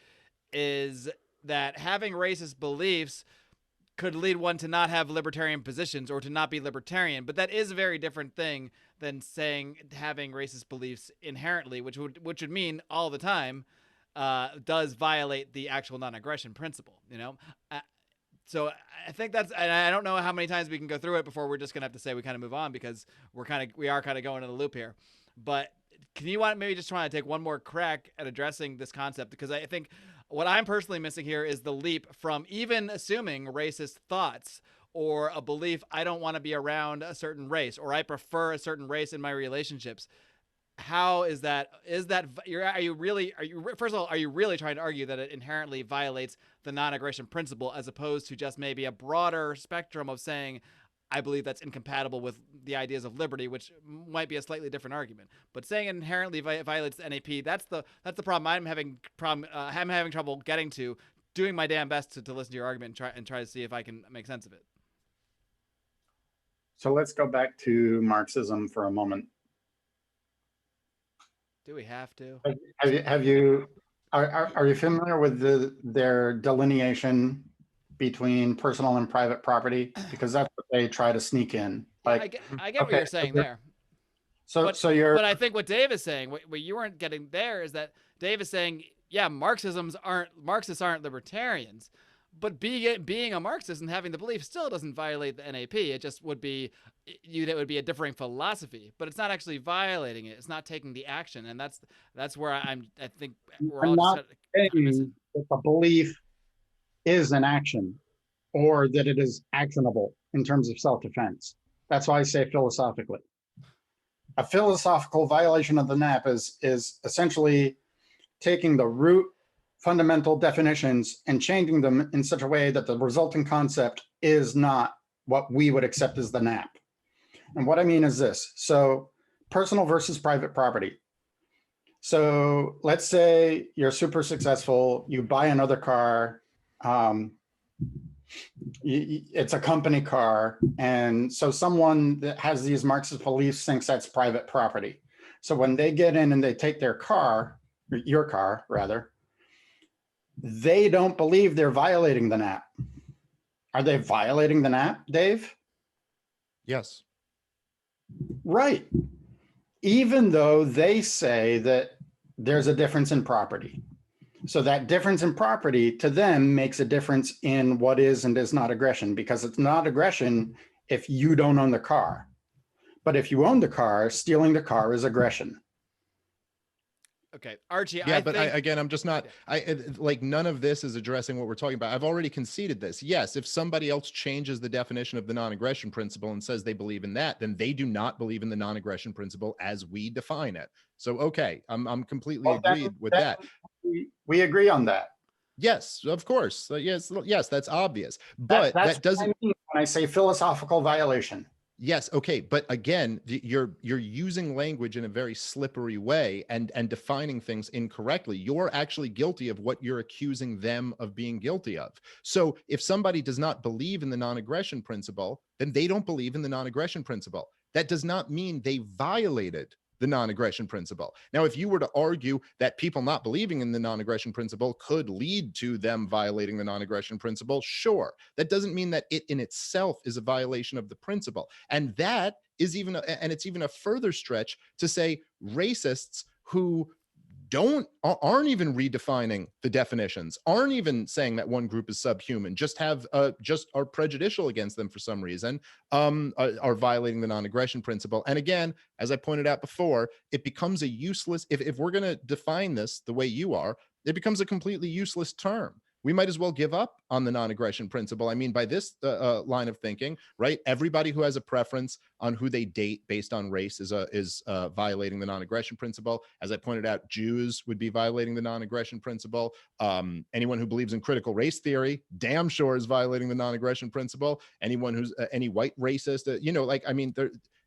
S1: is that having racist beliefs could lead one to not have libertarian positions or to not be libertarian. But that is a very different thing than saying having racist beliefs inherently, which would mean all the time does violate the actual non-aggression principle, you know? So I think that's, and I don't know how many times we can go through it before we're just going to have to say we kind of move on, because we are kind of going in a loop here. But can you maybe just try to take one more crack at addressing this concept? Because I think what I'm personally missing here is the leap from even assuming racist thoughts or a belief, I don't want to be around a certain race, or I prefer a certain race in my relationships. How is that? Are you really trying to argue that it inherently violates the non-aggression principle, as opposed to just maybe a broader spectrum of saying, I believe that's incompatible with the ideas of liberty, which might be a slightly different argument. But saying it inherently violates the NAP, that's the problem. I'm having trouble getting to, doing my damn best to listen to your argument and try to see if I can make sense of it.
S3: So let's go back to Marxism for a moment.
S1: Do we have to?
S3: Are you familiar with their delineation between personal and private property? Because that's what they try to sneak in. Like,
S1: I get what you're saying there.
S3: But
S1: I think what Dave is saying, what you weren't getting there, is that Dave is saying, yeah, Marxists aren't libertarians, but being a Marxist and having the belief still doesn't violate the NAP. It just would be a differing philosophy, but it's not actually violating it. It's not taking the action, and that's where I think we're all
S3: not saying that the belief is an action, or that it is actionable in terms of self-defense. That's why I say philosophically. a philosophical violation of the NAP is essentially taking the root fundamental definitions and changing them in such a way that the resulting concept is not what we would accept as the NAP. And what I mean is this. So personal versus private property. So let's say you're super successful, you buy another car, it's a company car, and so someone that has these Marxist beliefs thinks that's private property. So when they get in and they take their car, your car rather, they don't believe they're violating the NAP. Are they violating the NAP, Dave?
S2: Yes.
S3: Right. Even though they say that there's a difference in property. So that difference in property to them makes a difference in what is and is not aggression, because it's not aggression if you don't own the car. But if you own the car, stealing the car is aggression.
S1: Okay, Archie.
S2: Yeah, again, I'm just not. Like none of this is addressing what we're talking about. I've already conceded this. Yes, if somebody else changes the definition of the non-aggression principle and says they believe in that, then they do not believe in the non-aggression principle as we define it. So, okay, I'm completely agreed with that.
S3: We agree on that.
S2: Yes, of course. Yes, that's obvious. But that doesn't.
S3: What I mean when I say philosophical violation.
S2: Yes. Okay. But again, you're using language in a very slippery way and defining things incorrectly. You're actually guilty of what you're accusing them of being guilty of. So if somebody does not believe in the non-aggression principle, then they don't believe in the non-aggression principle. That does not mean they violated the non-aggression principle. Now, if you were to argue that people not believing in the non-aggression principle could lead to them violating the non-aggression principle, sure. That doesn't mean that it in itself is a violation of the principle. And that is it's even a further stretch to say racists who aren't even redefining the definitions, aren't even saying that one group is subhuman, just are prejudicial against them for some reason, are violating the non-aggression principle. And again, as I pointed out before, it becomes a useless, if we're going to define this the way you are, it becomes a completely useless term. We might as well give up on the non-aggression principle. I mean, by this line of thinking, right? Everybody who has a preference on who they date based on race is violating the non-aggression principle. As I pointed out, Jews would be violating the non-aggression principle. Anyone who believes in critical race theory, damn sure is violating the non-aggression principle. Anyone who's any white racist,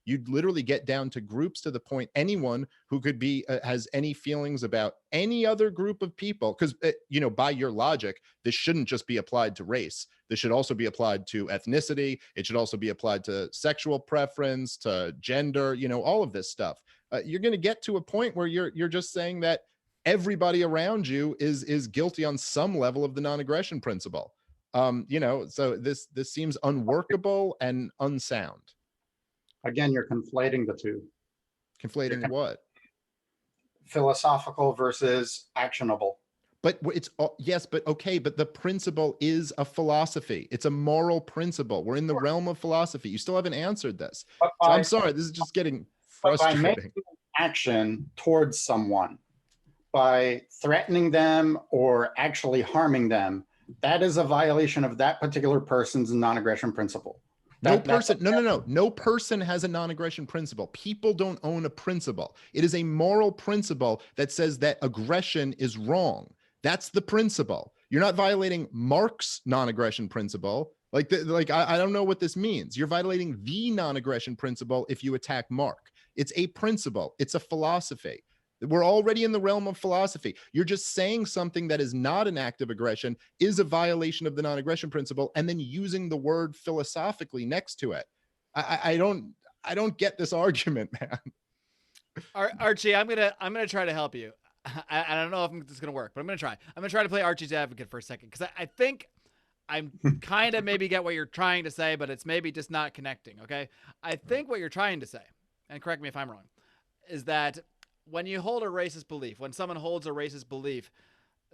S2: you'd literally get down to groups to the point anyone who could be has any feelings about any other group of people, because by your logic, this shouldn't just be applied to race. This should also be applied to ethnicity. It should also be applied to sexual preference, to gender, all of this stuff. You're going to get to a point where you're just saying that everybody around you is guilty on some level of the non-aggression principle. So this seems unworkable and unsound.
S3: Again, you're conflating the two.
S2: Conflating what?
S3: Philosophical versus actionable.
S2: But it's yes, but okay, but the principle is a philosophy. It's a moral principle. We're in the realm of philosophy. You still haven't answered this. So I'm sorry, this is just getting frustrating.
S3: By making action towards someone, by threatening them or actually harming them, that is a violation of that particular person's non-aggression principle.
S2: No person has a non-aggression principle. People don't own a principle. It is a moral principle that says that aggression is wrong. That's the principle. You're not violating Marc's non-aggression principle. I don't know what this means. You're violating the non-aggression principle if you attack Marc. It's a principle. It's a philosophy. We're already in the realm of philosophy. You're just saying something that is not an act of aggression is a violation of the non-aggression principle, and then using the word philosophically next to it. I don't get this argument, man.
S1: Archie, I'm gonna try to help you. I don't know if this is gonna work, but I'm gonna try. I'm gonna try to play Archie's advocate for a second, because I think I'm kind of maybe get what you're trying to say, but it's maybe just not connecting. Okay, I think what you're trying to say, and correct me if I'm wrong, is that when you hold a racist belief, when someone holds a racist belief,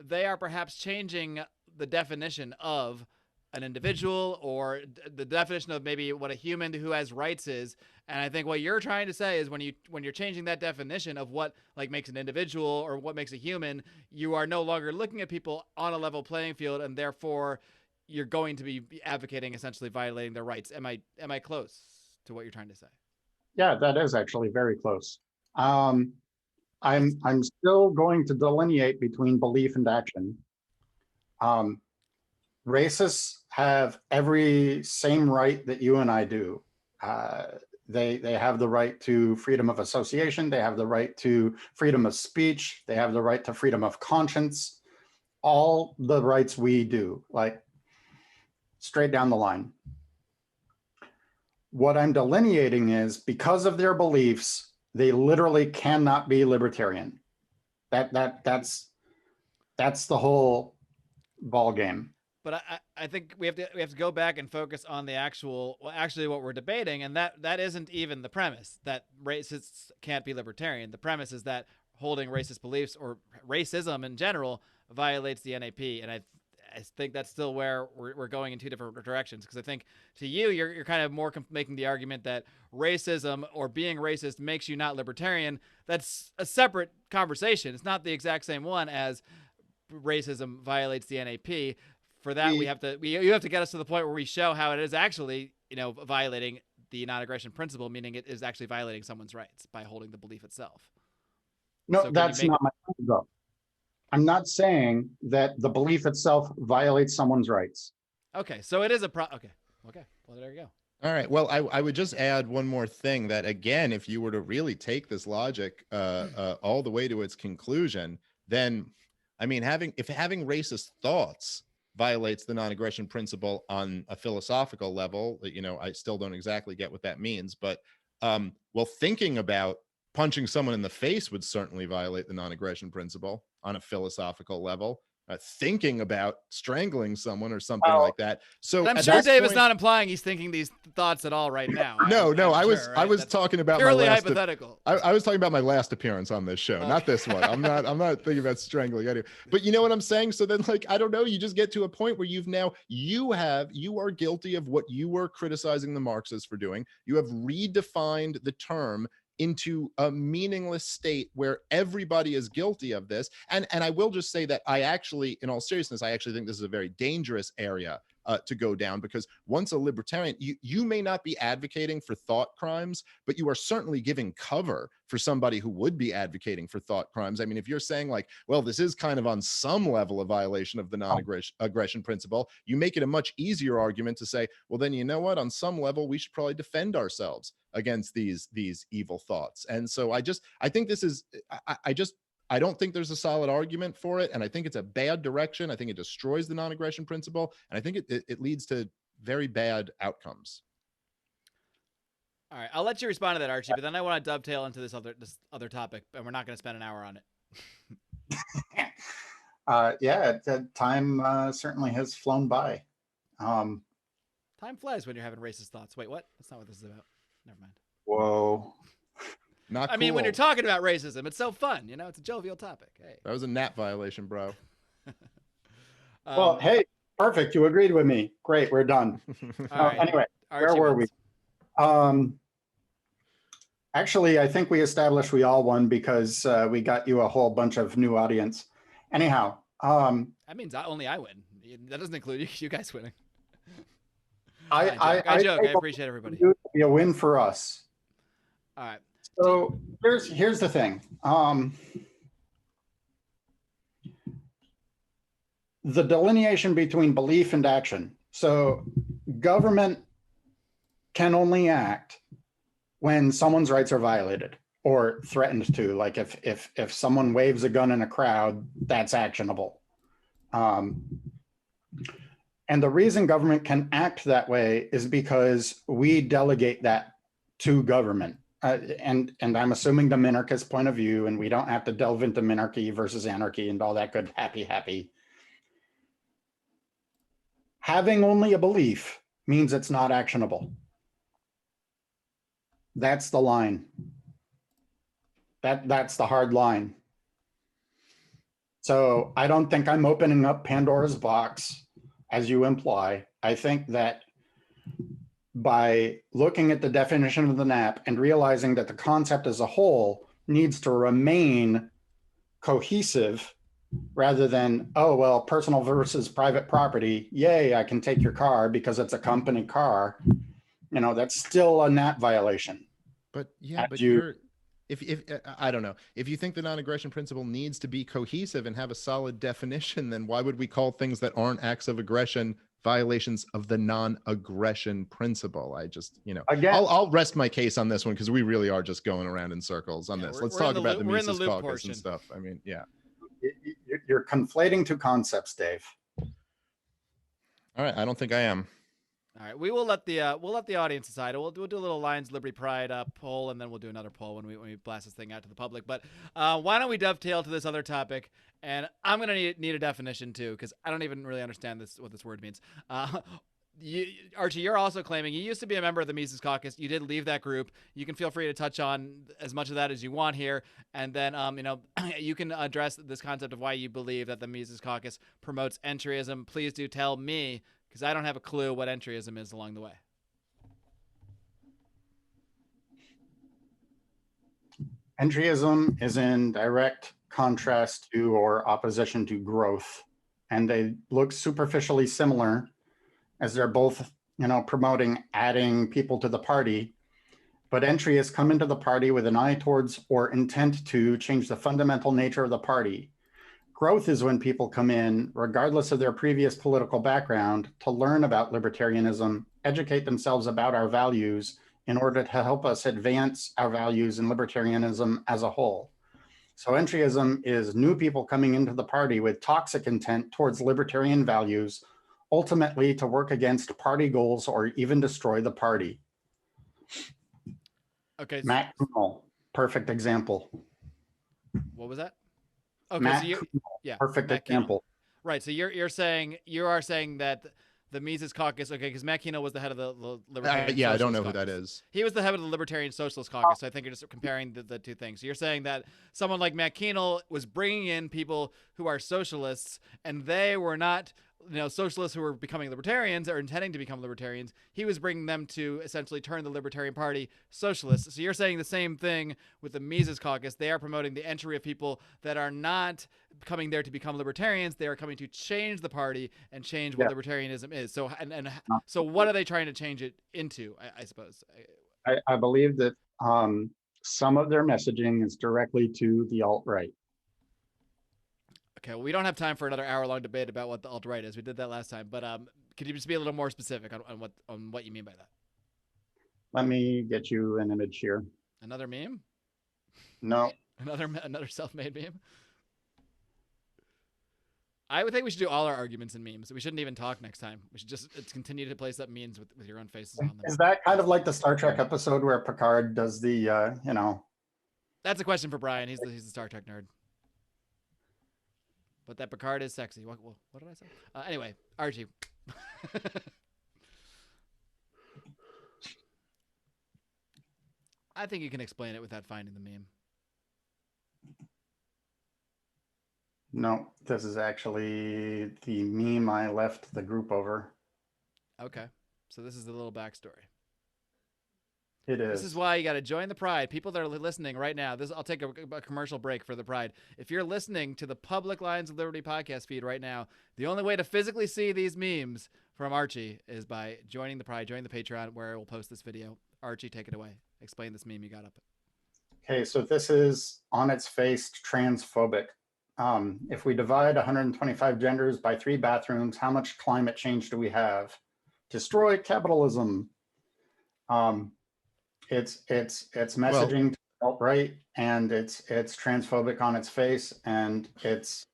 S1: they are perhaps changing the definition of an individual or the definition of maybe what a human who has rights is. And I think what you're trying to say is when you're changing that definition of what makes an individual or what makes a human, you are no longer looking at people on a level playing field, and therefore you're going to be advocating essentially violating their rights. Am I close to what you're trying to say?
S3: Yeah, that is actually very close. I'm still going to delineate between belief and action. Racists have every same right that you and I do. They have the right to freedom of association. They have the right to freedom of speech. They have the right to freedom of conscience. All the rights we do, like straight down the line. What I'm delineating is because of their beliefs, they literally cannot be libertarian. That's the whole ball game.
S1: But I think we have to go back and focus on the actually what we're debating, and that isn't even the premise that racists can't be libertarian. The premise is that holding racist beliefs or racism in general violates the NAP, and I think that's still where we're going in two different directions. Because I think to you, you're kind of more making the argument that racism or being racist makes you not libertarian. That's a separate conversation. It's not the exact same one as racism violates the NAP. For that, you have to get us to the point where we show how it is actually, violating the non-aggression principle, meaning it is actually violating someone's rights by holding the belief itself.
S3: No, so that's not my point, though. I'm not saying that the belief itself violates someone's rights.
S1: Okay, so it is a okay. Well, there you go.
S2: All right. Well, I would just add one more thing that, again, if you were to really take this logic all the way to its conclusion, then, I mean, having racist thoughts violates the non-aggression principle on a philosophical level. I still don't exactly get what that means, but well, thinking about punching someone in the face would certainly violate the non-aggression principle on a philosophical level. Thinking about strangling someone or something like that. So
S1: I'm sure Dave is not implying he's thinking these thoughts at all right now.
S2: No, I was talking about
S1: purely hypothetical.
S2: I was talking about my last appearance on this show, not this one. I'm not thinking about strangling anyway. But you know what I'm saying? So then, I don't know, you just get to a point where you are guilty of what you were criticizing the Marxists for doing. You have redefined the term into a meaningless state where everybody is guilty of this. And I will just say that I actually, in all seriousness, I actually think this is a very dangerous area to go down, because once a libertarian, you may not be advocating for thought crimes, but you are certainly giving cover for somebody who would be advocating for thought crimes. I mean, if you're saying well, this is kind of on some level a violation of the non-aggression principle, you make it a much easier argument to say, well, then, you know what, on some level, we should probably defend ourselves against these evil thoughts. And so I think this is, I don't think there's a solid argument for it. And I think it's a bad direction. I think it destroys the non-aggression principle. And I think it leads to very bad outcomes.
S1: All right. I'll let you respond to that, Archie, but then I want to dovetail into this other topic, and we're not going to spend an hour on it.
S3: Yeah, time certainly has flown by.
S1: Time flies when you're having racist thoughts. Wait, what? That's not what this is about. Never mind.
S3: Whoa.
S2: Not cool.
S1: I mean, when you're talking about racism, it's so fun. It's a jovial topic. Hey.
S2: That was a NAP violation, bro.
S3: Well, hey, perfect. You agreed with me. Great. We're done.
S1: Right.
S3: Anyway,
S1: Archie
S3: where were we? Actually, I think we established we all won because we got you a whole bunch of new audience. Anyhow.
S1: That means only I win. That doesn't include you guys winning.
S3: I
S1: joke. I appreciate everybody.
S3: It would be a win for us.
S1: All right.
S3: So here's the thing. The delineation between belief and action. So government can only act when someone's rights are violated or threatened to. Like if someone waves a gun in a crowd, that's actionable. And the reason government can act that way is because we delegate that to government. And I'm assuming the minarchist point of view, and we don't have to delve into minarchy versus anarchy and all that good happy. Having only a belief means it's not actionable. That's the line. That's the hard line. So I don't think I'm opening up Pandora's box, as you imply. I think that by looking at the definition of the NAP and realizing that the concept as a whole needs to remain cohesive rather than, oh, well, personal versus private property, yay, I can take your car because it's a company car, that's still a NAP violation.
S2: But yeah,
S3: As
S2: but
S3: you,
S2: you're if I don't know, if you think the non-aggression principle needs to be cohesive and have a solid definition, then why would we call things that aren't acts of aggression violations of the non-aggression principle? I just,
S3: again,
S2: I'll rest my case on this one because we really are just going around in circles on
S1: Yeah,
S2: this. Let's
S1: we're in
S2: talk
S1: the
S2: about
S1: loop.
S2: the
S1: We're in the
S2: Mises
S1: loop
S2: Caucus and
S1: portion.
S2: stuff. I mean, yeah.
S3: you're conflating two concepts, Dave.
S2: All right, I don't think I am.
S1: All right, we'll let the audience decide. We'll do a little Lions Liberty Pride poll, and then we'll do another poll when we blast this thing out to the public. But why don't we dovetail to this other topic? And I'm gonna need a definition too, because I don't even really understand what this word means. Archie, you're also claiming you used to be a member of the Mises Caucus. You did leave that group. You can feel free to touch on as much of that as you want here, and then you can address this concept of why you believe that the Mises Caucus promotes entryism. Please do tell me, because I don't have a clue what entryism is along the way.
S3: Entryism is in direct contrast to or opposition to growth, and they look superficially similar as they're both, promoting adding people to the party. But entryists come into the party with an eye towards or intent to change the fundamental nature of the party. Growth is when people come in, regardless of their previous political background, to learn about libertarianism, educate themselves about our values in order to help us advance our values in libertarianism as a whole. So entryism is new people coming into the party with toxic intent towards libertarian values, ultimately to work against party goals or even destroy the party.
S1: Okay.
S3: Matt Kuhnel, perfect example.
S1: What was that? Okay,
S3: Matt
S1: so
S3: Kuhnel, perfect example.
S1: Right. So you are saying that the Mises Caucus, okay, because Matt Kuhnel was the head of the Libertarian.
S2: Yeah,
S1: Socialist
S2: I don't know
S1: Caucus.
S2: who that is.
S1: He was the head of the Libertarian Socialist Caucus. So I think you're just comparing the two things. So you're saying that someone like Matt Kuhnel was bringing in people who are socialists, and they were not, socialists who were becoming libertarians or intending to become libertarians. He was bringing them to essentially turn the Libertarian Party socialist. So you're saying the same thing with the Mises Caucus. They are promoting the entry of people that are not coming there to become libertarians. They are coming to change the party and change what libertarianism is. So so what are they trying to change it into, I suppose?
S3: I believe that some of their messaging is directly to the alt-right.
S1: Okay, well, we don't have time for another hour-long debate about what the alt-right is. We did that last time, but could you just be a little more specific on what you mean by that?
S3: Let me get you an image here.
S1: Another meme?
S3: No.
S1: Another self-made meme? I would think we should do all our arguments in memes. We shouldn't even talk next time. We should just continue to place up memes with your own faces on them.
S3: Is that kind of like the Star Trek episode where Picard does the,
S1: That's a question for Brian. He's the Star Trek nerd. But that Picard is sexy. What did I say? Anyway, Archie. I think you can explain it without finding the meme.
S3: No, this is actually the meme I left the group over.
S1: Okay. So this is the little backstory.
S3: It is.
S1: This is why you got to join the Pride. People that are listening right now, I'll take a commercial break for the Pride. If you're listening to the public Lions of Liberty podcast feed right now, the only way to physically see these memes from Archie is by joining the Pride, joining the Patreon, where we'll post this video. Archie, take it away. Explain this meme you got up.
S3: Okay, so this is on its face transphobic. If we divide 125 genders by 3 bathrooms, how much climate change do we have? Destroy capitalism. It's messaging to alt-right, and it's transphobic on its face, and it's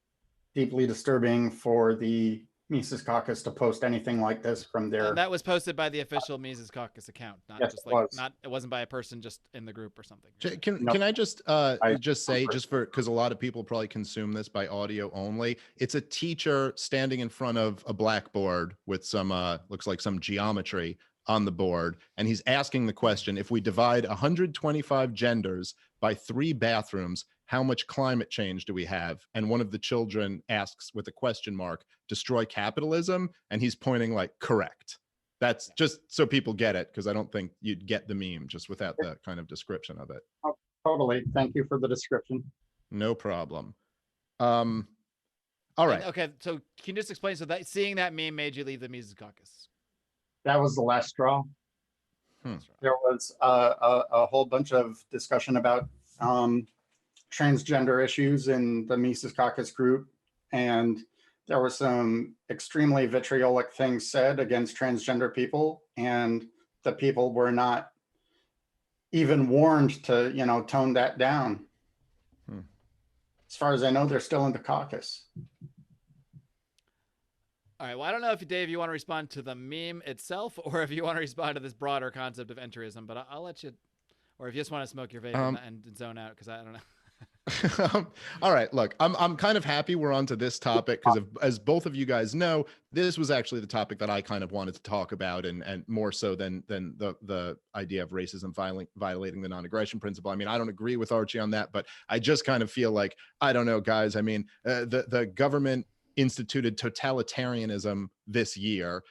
S3: deeply disturbing for the Mises Caucus to post anything like this from their.
S1: And that was posted by the official Mises Caucus account, not
S3: yes,
S1: just it wasn't by a person just in the group or something.
S2: Can I just say, just because a lot of people probably consume this by audio only, it's a teacher standing in front of a blackboard with some looks like some geometry on the board, and he's asking the question: if we divide 125 genders by 3 bathrooms, how much climate change do we have? And one of the children asks with a question mark, destroy capitalism? And he's pointing like, correct. That's just so people get it, because I don't think you'd get the meme just without the kind of description of it.
S3: Oh, totally. Thank you for the description.
S2: No problem. All right.
S1: Okay, so can you just explain, so that seeing that meme made you leave the Mises Caucus?
S3: That was the last straw. There was a whole bunch of discussion about transgender issues in the Mises Caucus group, and there were some extremely vitriolic things said against transgender people, and the people were not even warned to, tone that down. As far as I know, they're still in the caucus.
S1: All right. Well, I don't know if Dave, you want to respond to the meme itself, or if you want to respond to this broader concept of entryism. But I'll let you, or if you just want to smoke your vape and zone out, because I don't know.
S2: All right, look, I'm kind of happy we're onto this topic because, as both of you guys know, this was actually the topic that I kind of wanted to talk about, and more so than the idea of racism violating the non-aggression principle. I mean, I don't agree with Archie on that, but I just kind of feel like, I don't know, guys. I mean, the government instituted totalitarianism this year,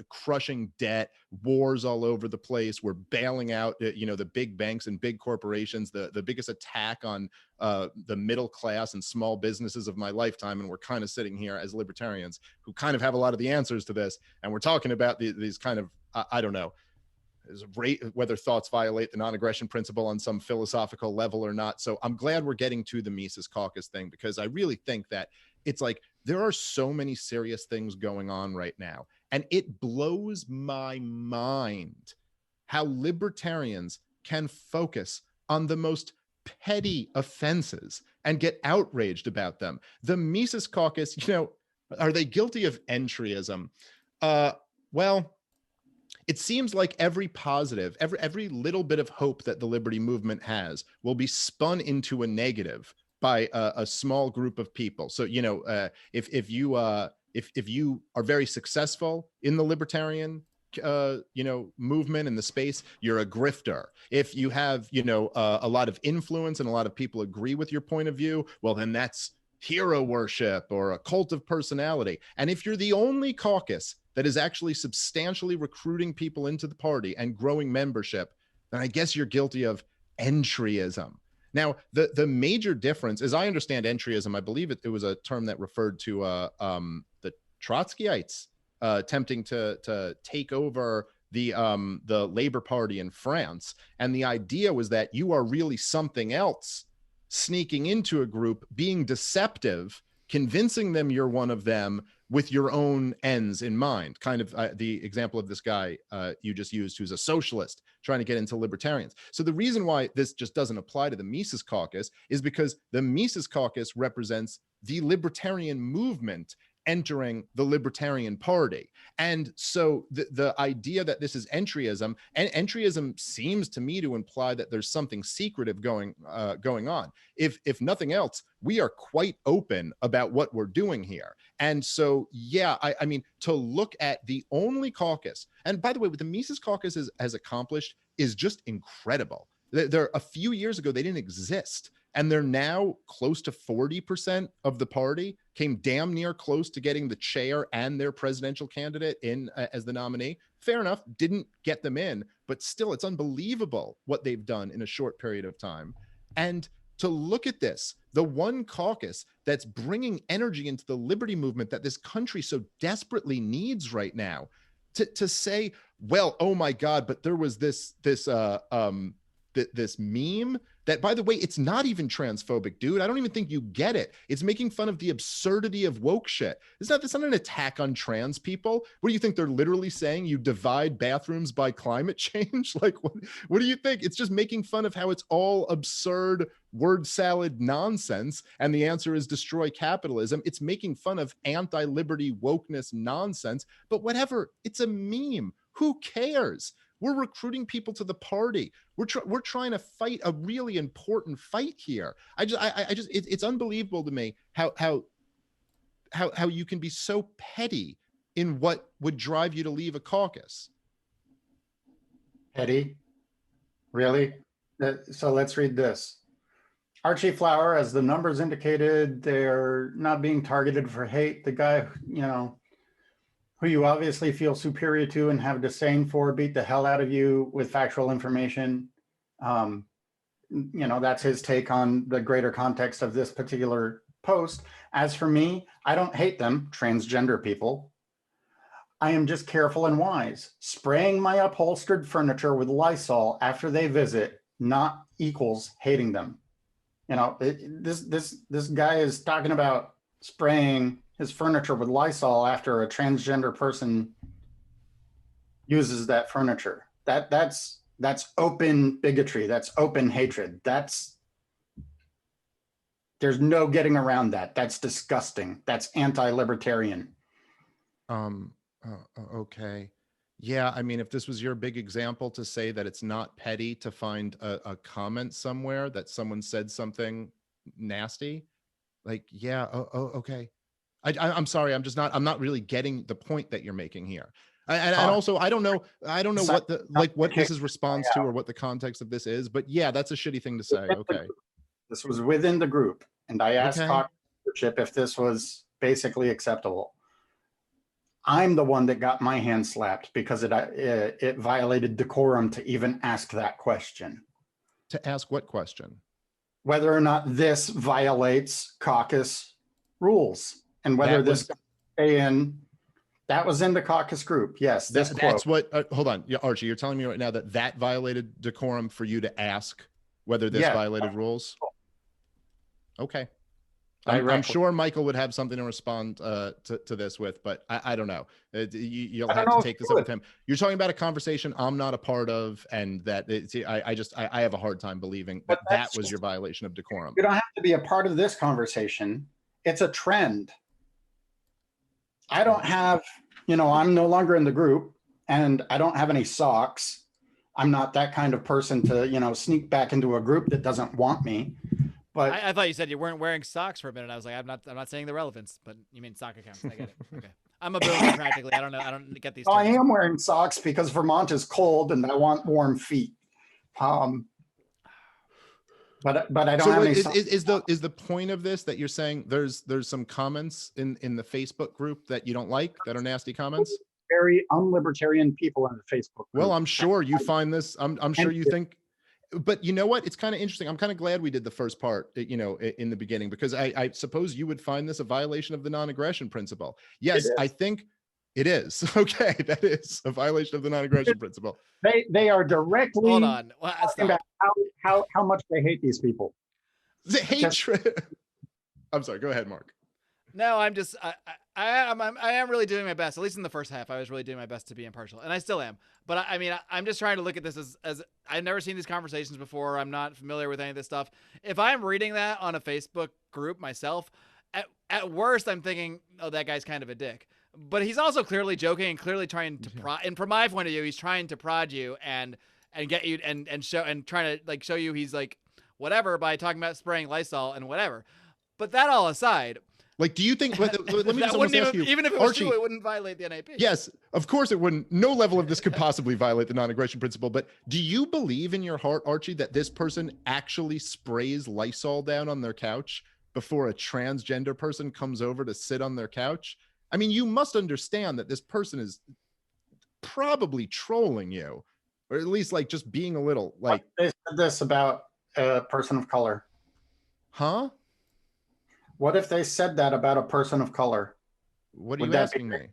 S2: crushing debt, wars all over the place. We're bailing out, the big banks and big corporations, the biggest attack on the middle class and small businesses of my lifetime. And we're kind of sitting here as libertarians who kind of have a lot of the answers to this. And we're talking about these kind of, I don't know, whether thoughts violate the non-aggression principle on some philosophical level or not. So I'm glad we're getting to the Mises Caucus thing, because I really think that it's like, there are so many serious things going on right now. And it blows my mind how libertarians can focus on the most petty offenses and get outraged about them. The Mises Caucus, are they guilty of entryism? Well, it seems like every positive, every little bit of hope that the liberty movement has will be spun into a negative by a small group of people. So, if you are very successful in the libertarian, movement in the space, you're a grifter. If you have, a lot of influence and a lot of people agree with your point of view, well, then that's hero worship or a cult of personality. And if you're the only caucus that is actually substantially recruiting people into the party and growing membership, then I guess you're guilty of entryism. Now, the major difference, as I understand entryism, I believe it was a term that referred to the Trotskyites attempting to take over the Labor Party in France. And the idea was that you are really something else, sneaking into a group, being deceptive, convincing them you're one of them with your own ends in mind. Kind of the example of this guy you just used, who's a socialist trying to get into libertarians. So the reason why this just doesn't apply to the Mises Caucus is because the Mises Caucus represents the libertarian movement entering the Libertarian Party. And so the idea that this is entryism, and entryism seems to me to imply that there's something secretive going on. If nothing else, we are quite open about what we're doing here. And so, yeah, I mean, to look at the only caucus, and by the way, what the Mises Caucus has accomplished is just incredible. There, a few years ago, they didn't exist. And they're now close to 40% of the party, came damn near close to getting the chair and their presidential candidate in as the nominee. Fair enough, didn't get them in, but still, it's unbelievable what they've done in a short period of time. And to look at this, the one caucus that's bringing energy into the liberty movement that this country so desperately needs right now, to say, well, oh my God, but there was this meme that, by the way, it's not even transphobic, dude. I don't even think you get it. It's making fun of the absurdity of woke shit. It's not an attack on trans people. What do you think? They're literally saying you divide bathrooms by climate change? Like, what do you think? It's just making fun of how it's all absurd word salad nonsense. And the answer is destroy capitalism. It's making fun of anti-liberty wokeness nonsense. But whatever, it's a meme. Who cares? We're recruiting people to the party. We're trying to fight a really important fight here. It's unbelievable to me how you can be so petty in what would drive you to leave a caucus.
S3: Petty? Really? So let's read this. Archie Flower, as the numbers indicated, they're not being targeted for hate. The guy, who you obviously feel superior to and have disdain for, beat the hell out of you with factual information. That's his take on the greater context of this particular post. As for me, I don't hate them, transgender people. I am just careful and wise. Spraying my upholstered furniture with Lysol after they visit not equals hating them. You know, this guy is talking about spraying his furniture with Lysol after a transgender person uses that furniture. That's open bigotry. That's open hatred. There's no getting around that. That's disgusting. That's anti-libertarian.
S2: Okay. Yeah, I mean, if this was your big example to say that it's not petty to find a comment somewhere that someone said something nasty, like, yeah, okay. I'm sorry, I'm not really getting the point that you're making here. And also, I don't know what what this is response to or what the context of this is, but yeah, that's a shitty thing to say. Okay.
S3: This was within the group, and I asked leadership if this was basically acceptable. I'm the one that got my hand slapped because it violated decorum to even ask that question.
S2: To ask what question?
S3: Whether or not this violates caucus rules, and whether this stay in. That was in the caucus group. Yes,
S2: that's what. Hold on, yeah, Archie, you're telling me right now that violated decorum for you to ask whether this violated rules. Okay. I'm sure Michael would have something to respond to this with, but I don't know. You'll have to take this up with him. You're talking about a conversation I'm not a part of, and that I have a hard time believing that was your violation of decorum.
S3: You don't have to be a part of this conversation. It's a trend. I don't have, I'm no longer in the group, and I don't have any socks. I'm not that kind of person to, sneak back into a group that doesn't want me. But
S1: I thought you said you weren't wearing socks for a minute. I was like, I'm not saying the relevance, but you mean sock accounts. I get it. Okay. I'm a boomer practically. I don't get these.
S3: I am wearing socks because Vermont is cold and I want warm feet. But I don't have any socks.
S2: Is the point of this that you're saying there's some comments in the Facebook group that you don't like, that are nasty comments?
S3: Very unlibertarian people in the Facebook group.
S2: Well, I'm sure you find this. I'm sure you think. But you know what? It's kind of interesting. I'm kind of glad we did the first part, in the beginning, because I suppose you would find this a violation of the non-aggression principle. Yes, I think it is. Okay, that is a violation of the non-aggression principle.
S3: They are directly
S1: Hold on.
S3: talking about how much they hate these people.
S2: The hatred. I'm sorry. Go ahead, Marc.
S1: No, I'm just I am really doing my best. At least in the first half, I was really doing my best to be impartial, and I still am. But I mean, I'm just trying to look at this as I've never seen these conversations before. I'm not familiar with any of this stuff. If I'm reading that on a Facebook group myself, at worst, I'm thinking, oh, that guy's kind of a dick. But he's also clearly joking and clearly trying to prod. And from my point of view, he's trying to prod you and get you and show and trying to show you he's like whatever by talking about spraying Lysol and whatever. But that all aside.
S2: Do you think? Let me just ask you,
S1: even if it was Archie, true, it wouldn't violate the NAP.
S2: Yes, of course it wouldn't. No level of this could possibly violate the non-aggression principle. But do you believe in your heart, Archie, that this person actually sprays Lysol down on their couch before a transgender person comes over to sit on their couch? I mean, you must understand that this person is probably trolling you, or at least just being a little like.
S3: They said this about a person of color.
S2: Huh?
S3: What if they said that about a person of color?
S2: What are you asking me?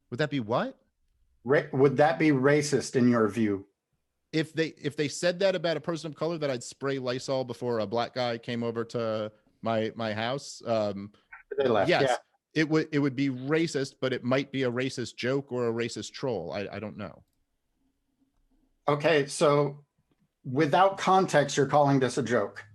S2: Would that be what?
S3: Would that be racist in your view?
S2: If they said that about a person of color, that I'd spray Lysol before a black guy came over to my house.
S3: They left.
S2: Yes,
S3: yeah.
S2: It would be racist, but it might be a racist joke or a racist troll. I don't know.
S3: Okay, so without context, you're calling this a joke.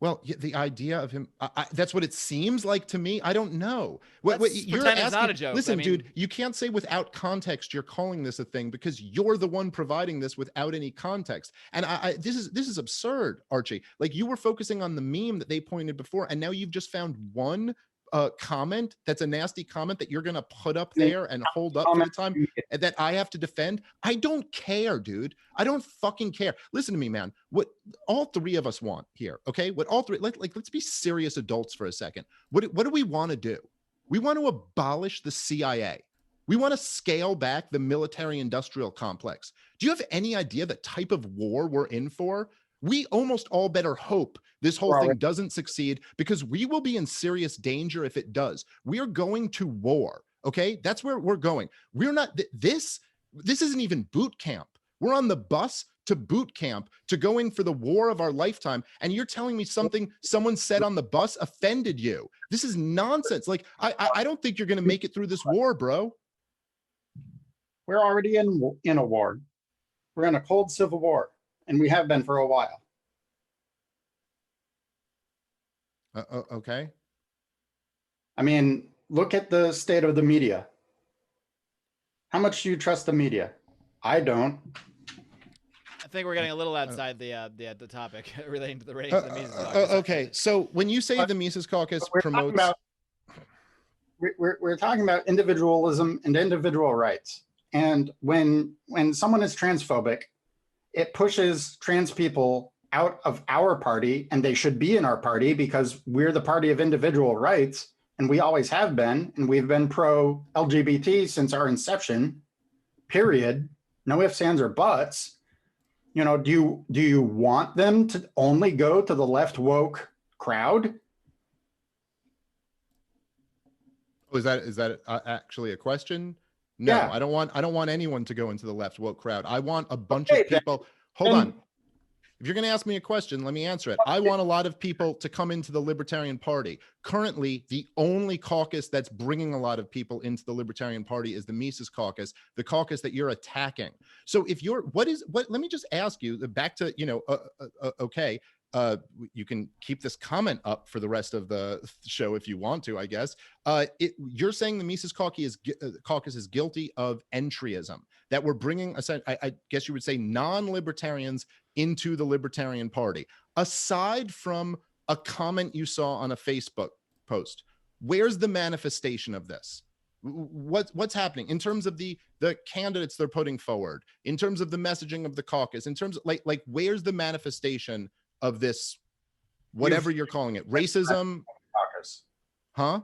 S2: Well, the idea of him, that's what it seems like to me. I don't know. What you're asking,
S1: it's not a joke.
S2: Listen, dude, you can't say without context you're calling this a thing, because you're the one providing this without any context. And this is absurd, Archie. You were focusing on the meme that they pointed before, and now you've just found one comment that's a nasty comment that you're going to put up there and hold up for the time that I have to defend. I don't care, dude. I don't fucking care. Listen to me, man. What all three of us want here, okay? What all three, let's be serious adults for a second. What do we want to do? We want to abolish the CIA. We want to scale back the military-industrial complex. Do you have any idea the type of war we're in for? We almost all better hope this whole thing doesn't succeed, because we will be in serious danger if it does. We are going to war, Okay, that's where we're going. We're not this isn't even boot camp. We're on the bus to boot camp, to going for the war of our lifetime, and you're telling me something someone said on the bus offended you. This is nonsense. Like, I don't think you're going to make it through this war, bro.
S3: We're already in a war. We're in a cold civil war, and we have been for a while.
S2: Okay.
S3: I mean, look at the state of the media. How much do you trust the media? I don't.
S1: I think we're getting a little outside the topic relating to the race. The Mises Caucus.
S2: Okay, so when you say the Mises Caucus promotes,
S3: we're talking about individualism and individual rights. And when someone is transphobic, it pushes trans people out of our party, and they should be in our party because we're the party of individual rights, and we always have been, and we've been pro LGBT since our inception. Period. No ifs, ands, or buts. You know, do you want them to only go to the left woke crowd?
S2: Oh, is that actually a question? No, yeah. I don't want anyone to go into the left woke crowd. I want a bunch of people. Hold on. If you're going to ask me a question, let me answer it. I want a lot of people to come into the Libertarian Party. Currently, the only caucus that's bringing a lot of people into the Libertarian Party is the Mises Caucus, the caucus that you're attacking. So if you're, let me just ask you, back to, okay, you can keep this comment up for the rest of the show if you want to, I guess. You're saying the Mises Caucus is guilty of entryism, that we're bringing, I guess you would say, non-libertarians into the Libertarian Party. Aside from a comment you saw on a Facebook post, where's the manifestation of this? What's happening in terms of the candidates they're putting forward, in terms of the messaging of the caucus, in terms of like where's the manifestation of this, whatever you're calling it, racism?
S3: Caucus.
S2: Huh?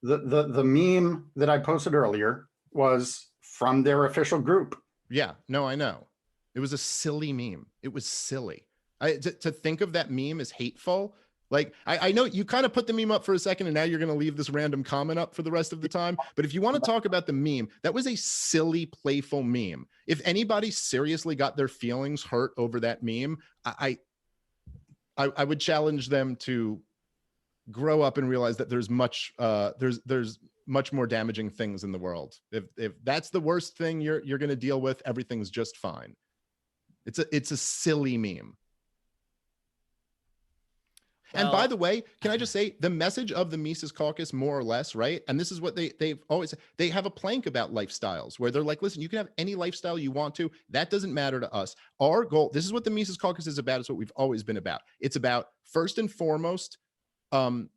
S3: The meme that I posted earlier was from their official group.
S2: Yeah, no, I know. It was a silly meme. It was silly. To think of that meme as hateful. Like, I know you kind of put the meme up for a second and now you're going to leave this random comment up for the rest of the time. But if you want to talk about the meme, that was a silly, playful meme. If anybody seriously got their feelings hurt over that meme, I would challenge them to grow up and realize that there's much more damaging things in the world. If that's the worst thing you're going to deal with, everything's just fine. It's a silly meme. Well, and by the way, can I just say the message of the Mises Caucus, more or less, right? And this is what they've always, they have a plank about lifestyles where they're like, listen, you can have any lifestyle you want to. That doesn't matter to us. Our goal, this is what the Mises Caucus is about. It's what we've always been about. It's about, first and foremost,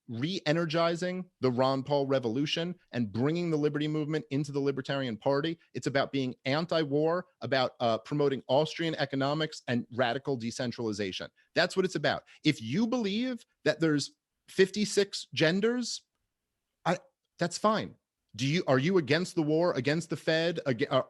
S2: re-energizing the Ron Paul revolution and bringing the liberty movement into the Libertarian Party. It's about being anti-war, about promoting Austrian economics and radical decentralization. That's what it's about. If you believe that there's 56 genders, that's fine. Are you against the war, against the Fed,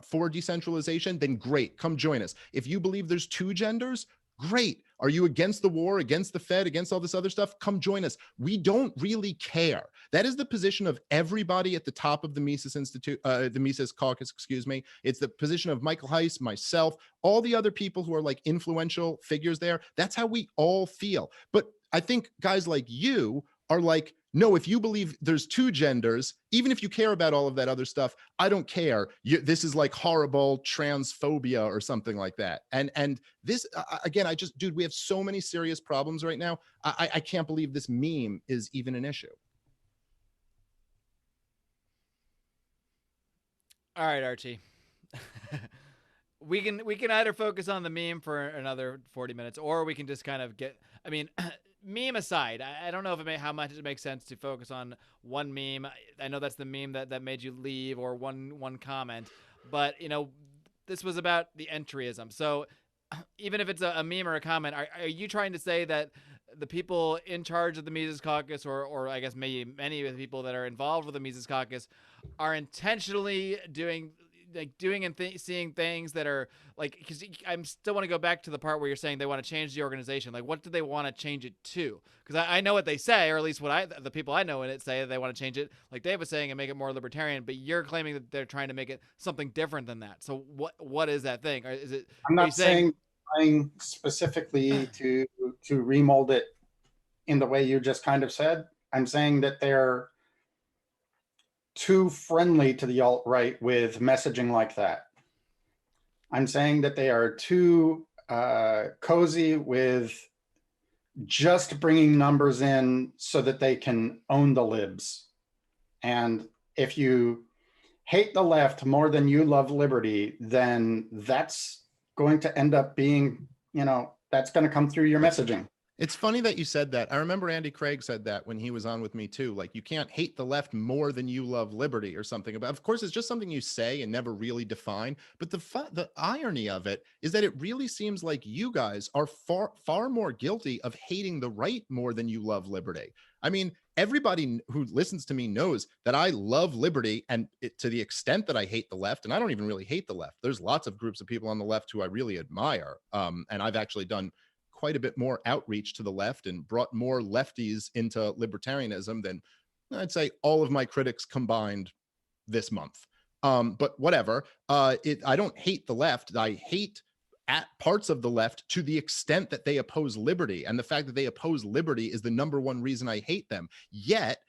S2: for decentralization? Then great, come join us. If you believe there's 2 genders, great. Are you against the war, against the Fed, against all this other stuff? Come join us. We don't really care. That is the position of everybody at the top of the Mises Institute, the Mises Caucus, excuse me. It's the position of Michael Heiss, myself, all the other people who are like influential figures there. That's how we all feel. But I think guys like you are like, no, if you believe there's 2 genders, even if you care about all of that other stuff, I don't care. This is like horrible transphobia or something like that. And this, again, dude, we have so many serious problems right now. I can't believe this meme is even an issue.
S1: All right, Archie. we can either focus on the meme for another 40 minutes, or we can just kind of get, I mean, meme aside, I don't know if how much it makes sense to focus on one meme. I know that's the meme that made you leave, or one comment, but this was about the entryism. So even if it's a meme or a comment, are you trying to say that the people in charge of the Mises Caucus, or I guess maybe many of the people that are involved with the Mises Caucus, are intentionally doing like doing and seeing things that are like, because I'm still want to go back to the part where you're saying they want to change the organization. Like, what do they want to change it to? Because I know what they say, or at least the people I know in it say that they want to change it, like Dave was saying, and make it more libertarian. But you're claiming that they're trying to make it something different than that. So what is that thing? Or is it?
S3: I'm
S1: Are you
S3: not
S1: saying
S3: saying specifically to remold it in the way you just kind of said. I'm saying that they're too friendly to the alt-right with messaging like that. I'm saying that they are too cozy with just bringing numbers in so that they can own the libs. And if you hate the left more than you love liberty, then that's going to end up being, that's going to come through your messaging.
S2: It's funny that you said that. I remember Andy Craig said that when he was on with me too. Like, you can't hate the left more than you love liberty or something. But of course, it's just something you say and never really define. But the irony of it is that it really seems like you guys are far more guilty of hating the right more than you love liberty. I mean, everybody who listens to me knows that I love liberty, and to the extent that I hate the left, and I don't even really hate the left. There's lots of groups of people on the left who I really admire. And I've actually done quite a bit more outreach to the left and brought more lefties into libertarianism than I'd say all of my critics combined this month. But whatever, I don't hate the left. I hate at parts of the left to the extent that they oppose liberty. And the fact that they oppose liberty is the number one reason I hate them. Yet,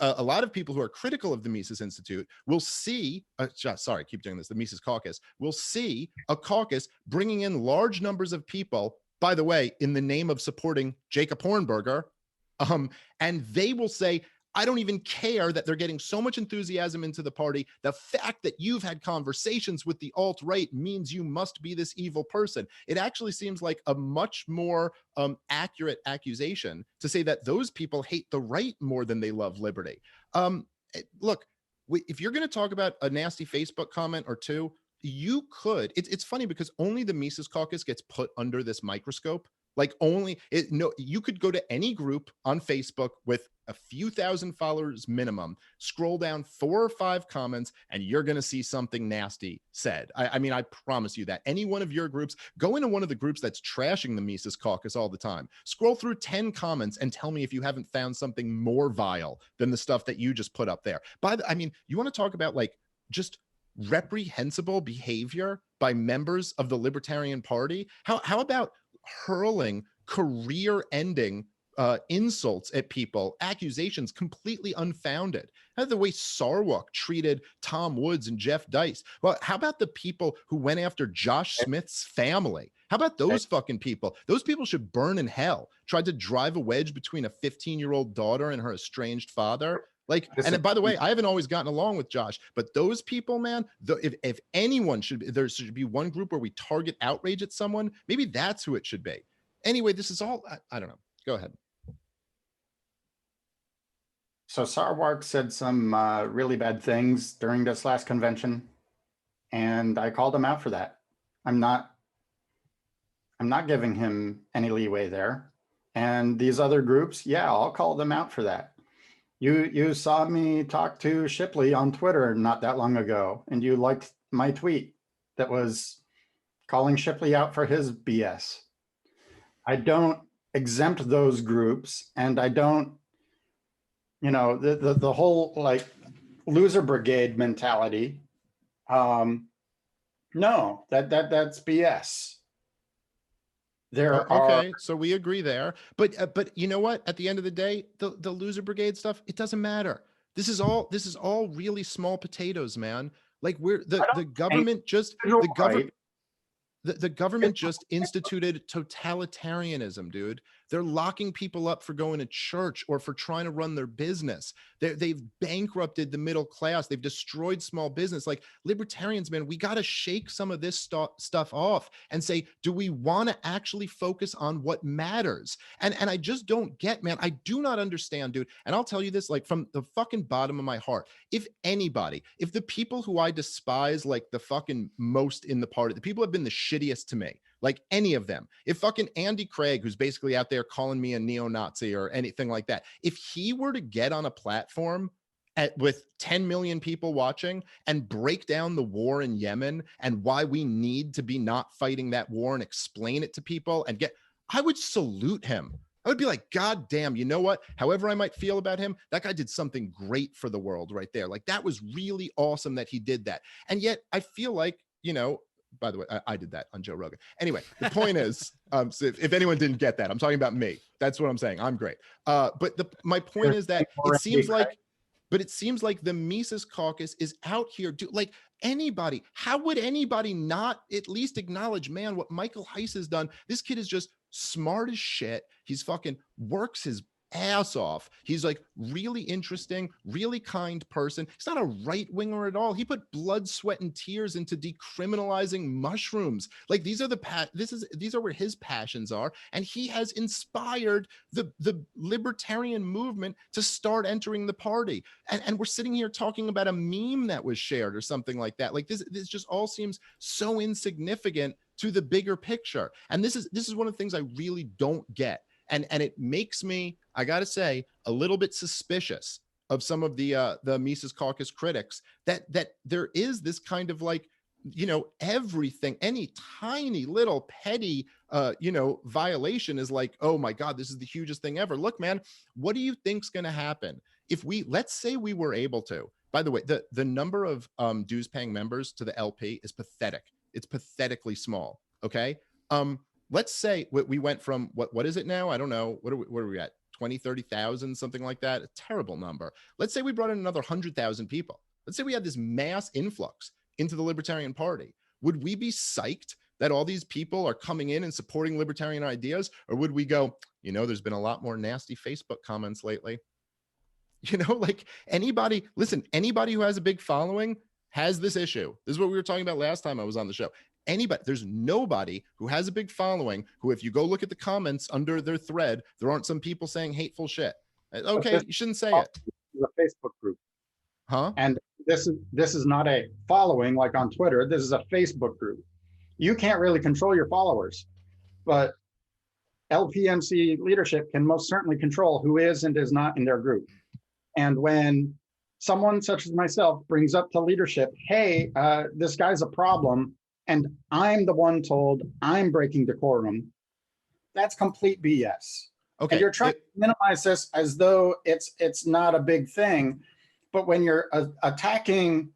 S2: a lot of people who are critical of the Mises Institute will see, sorry, I keep doing this, the Mises Caucus, will see a caucus bringing in large numbers of people, by the way, in the name of supporting Jacob Hornberger, and they will say, I don't even care that they're getting so much enthusiasm into the party. The fact that you've had conversations with the alt-right means you must be this evil person. It actually seems like a much more accurate accusation to say that those people hate the right more than they love liberty. Look, if you're going to talk about a nasty Facebook comment or two, you could. It's funny because only the Mises Caucus gets put under this microscope. Like, you could go to any group on Facebook with a few thousand followers minimum, scroll down 4 or 5 comments, and you're going to see something nasty said. I mean, I promise you that. Any one of your groups, go into one of the groups that's trashing the Mises Caucus all the time, scroll through 10 comments and tell me if you haven't found something more vile than the stuff that you just put up there. I mean, you want to talk about like just reprehensible behavior by members of the Libertarian Party? How about hurling career-ending insults at people, accusations completely unfounded? The way Sarwak treated Tom Woods and Jeff Dice. Well, how about the people who went after Josh Smith's family? How about those fucking people? Those people should burn in hell. Tried to drive a wedge between a 15-year-old daughter and her estranged father. Like, and by the way, I haven't always gotten along with Josh, but those people, man, if anyone there should be one group where we target outrage at someone, maybe that's who it should be. Anyway, this is all, I don't know. Go ahead.
S3: So Sarwark said some really bad things during this last convention, and I called him out for that. I'm not giving him any leeway there. And these other groups, yeah, I'll call them out for that. You saw me talk to Shipley on Twitter not that long ago, and you liked my tweet that was calling Shipley out for his BS. I don't exempt those groups, and I don't, the whole like loser brigade mentality. No, that's BS.
S2: Okay, so we agree there, but you know what? At the end of the day, the loser brigade stuff, it doesn't matter. This is all really small potatoes, man. Like, the government just instituted totalitarianism, dude. They're locking people up for going to church or for trying to run their business. They've bankrupted the middle class. They've destroyed small business. Like, libertarians, man, we got to shake some of this stuff off and say, do we want to actually focus on what matters? And I just don't get, man. I do not understand, dude. And I'll tell you this, like, from the fucking bottom of my heart, if the people who I despise, like the fucking most in the party, the people who have been the shittiest to me, like any of them, if fucking Andy Craig, who's basically out there calling me a neo-Nazi or anything like that, if he were to get on a platform with 10 million people watching and break down the war in Yemen and why we need to be not fighting that war and explain it to people and I would salute him. I would be like, God damn, you know what? However I might feel about him, that guy did something great for the world right there. Like, that was really awesome that he did that. And yet I feel like, you know, by the way, I did that on Joe Rogan. Anyway, the point is, so if anyone didn't get that, I'm talking about me. That's what I'm saying. I'm great. But my point is that it seems like, the Mises Caucus is out here. Like, anybody, how would anybody not at least acknowledge, man, what Michael Heiss has done? This kid is just smart as shit. He's fucking works his ass off. He's like really interesting, really kind person. He's not a right winger at all. He put blood, sweat, and tears into decriminalizing mushrooms. Like, these are these are where his passions are, and he has inspired the libertarian movement to start entering the party. And we're sitting here talking about a meme that was shared or something like that. Like, this just all seems so insignificant to the bigger picture. And this is one of the things I really don't get. And it makes me, I gotta say, a little bit suspicious of some of the Mises Caucus critics that there is this kind of like, you know, everything, any tiny little petty, you know, violation is like, oh my God, this is the hugest thing ever. Look, man, what do you think's going to happen if let's say we were able to? By the way, the number of dues paying members to the LP is pathetic. It's pathetically small. Okay. Let's say we went from what is it now? I don't know. What are we at? 20, 30,000, something like that. A terrible number. Let's say we brought in another 100,000 people. Let's say we had this mass influx into the Libertarian Party. Would we be psyched that all these people are coming in and supporting libertarian ideas? Or would we go, you know, there's been a lot more nasty Facebook comments lately. You know, like, anybody who has a big following has this issue. This is what we were talking about last time I was on the show. There's nobody who has a big following who, if you go look at the comments under their thread, there aren't some people saying hateful shit. Okay, you shouldn't say it.
S3: The Facebook group.
S2: Huh?
S3: And this is not a following like on Twitter. This is a Facebook group. You can't really control your followers, but LPMC leadership can most certainly control who is and is not in their group. And when someone such as myself brings up to leadership, hey, this guy's a problem, and I'm the one told I'm breaking decorum, that's complete BS. Okay. And you're trying to minimize this as though it's not a big thing. But when you're attacking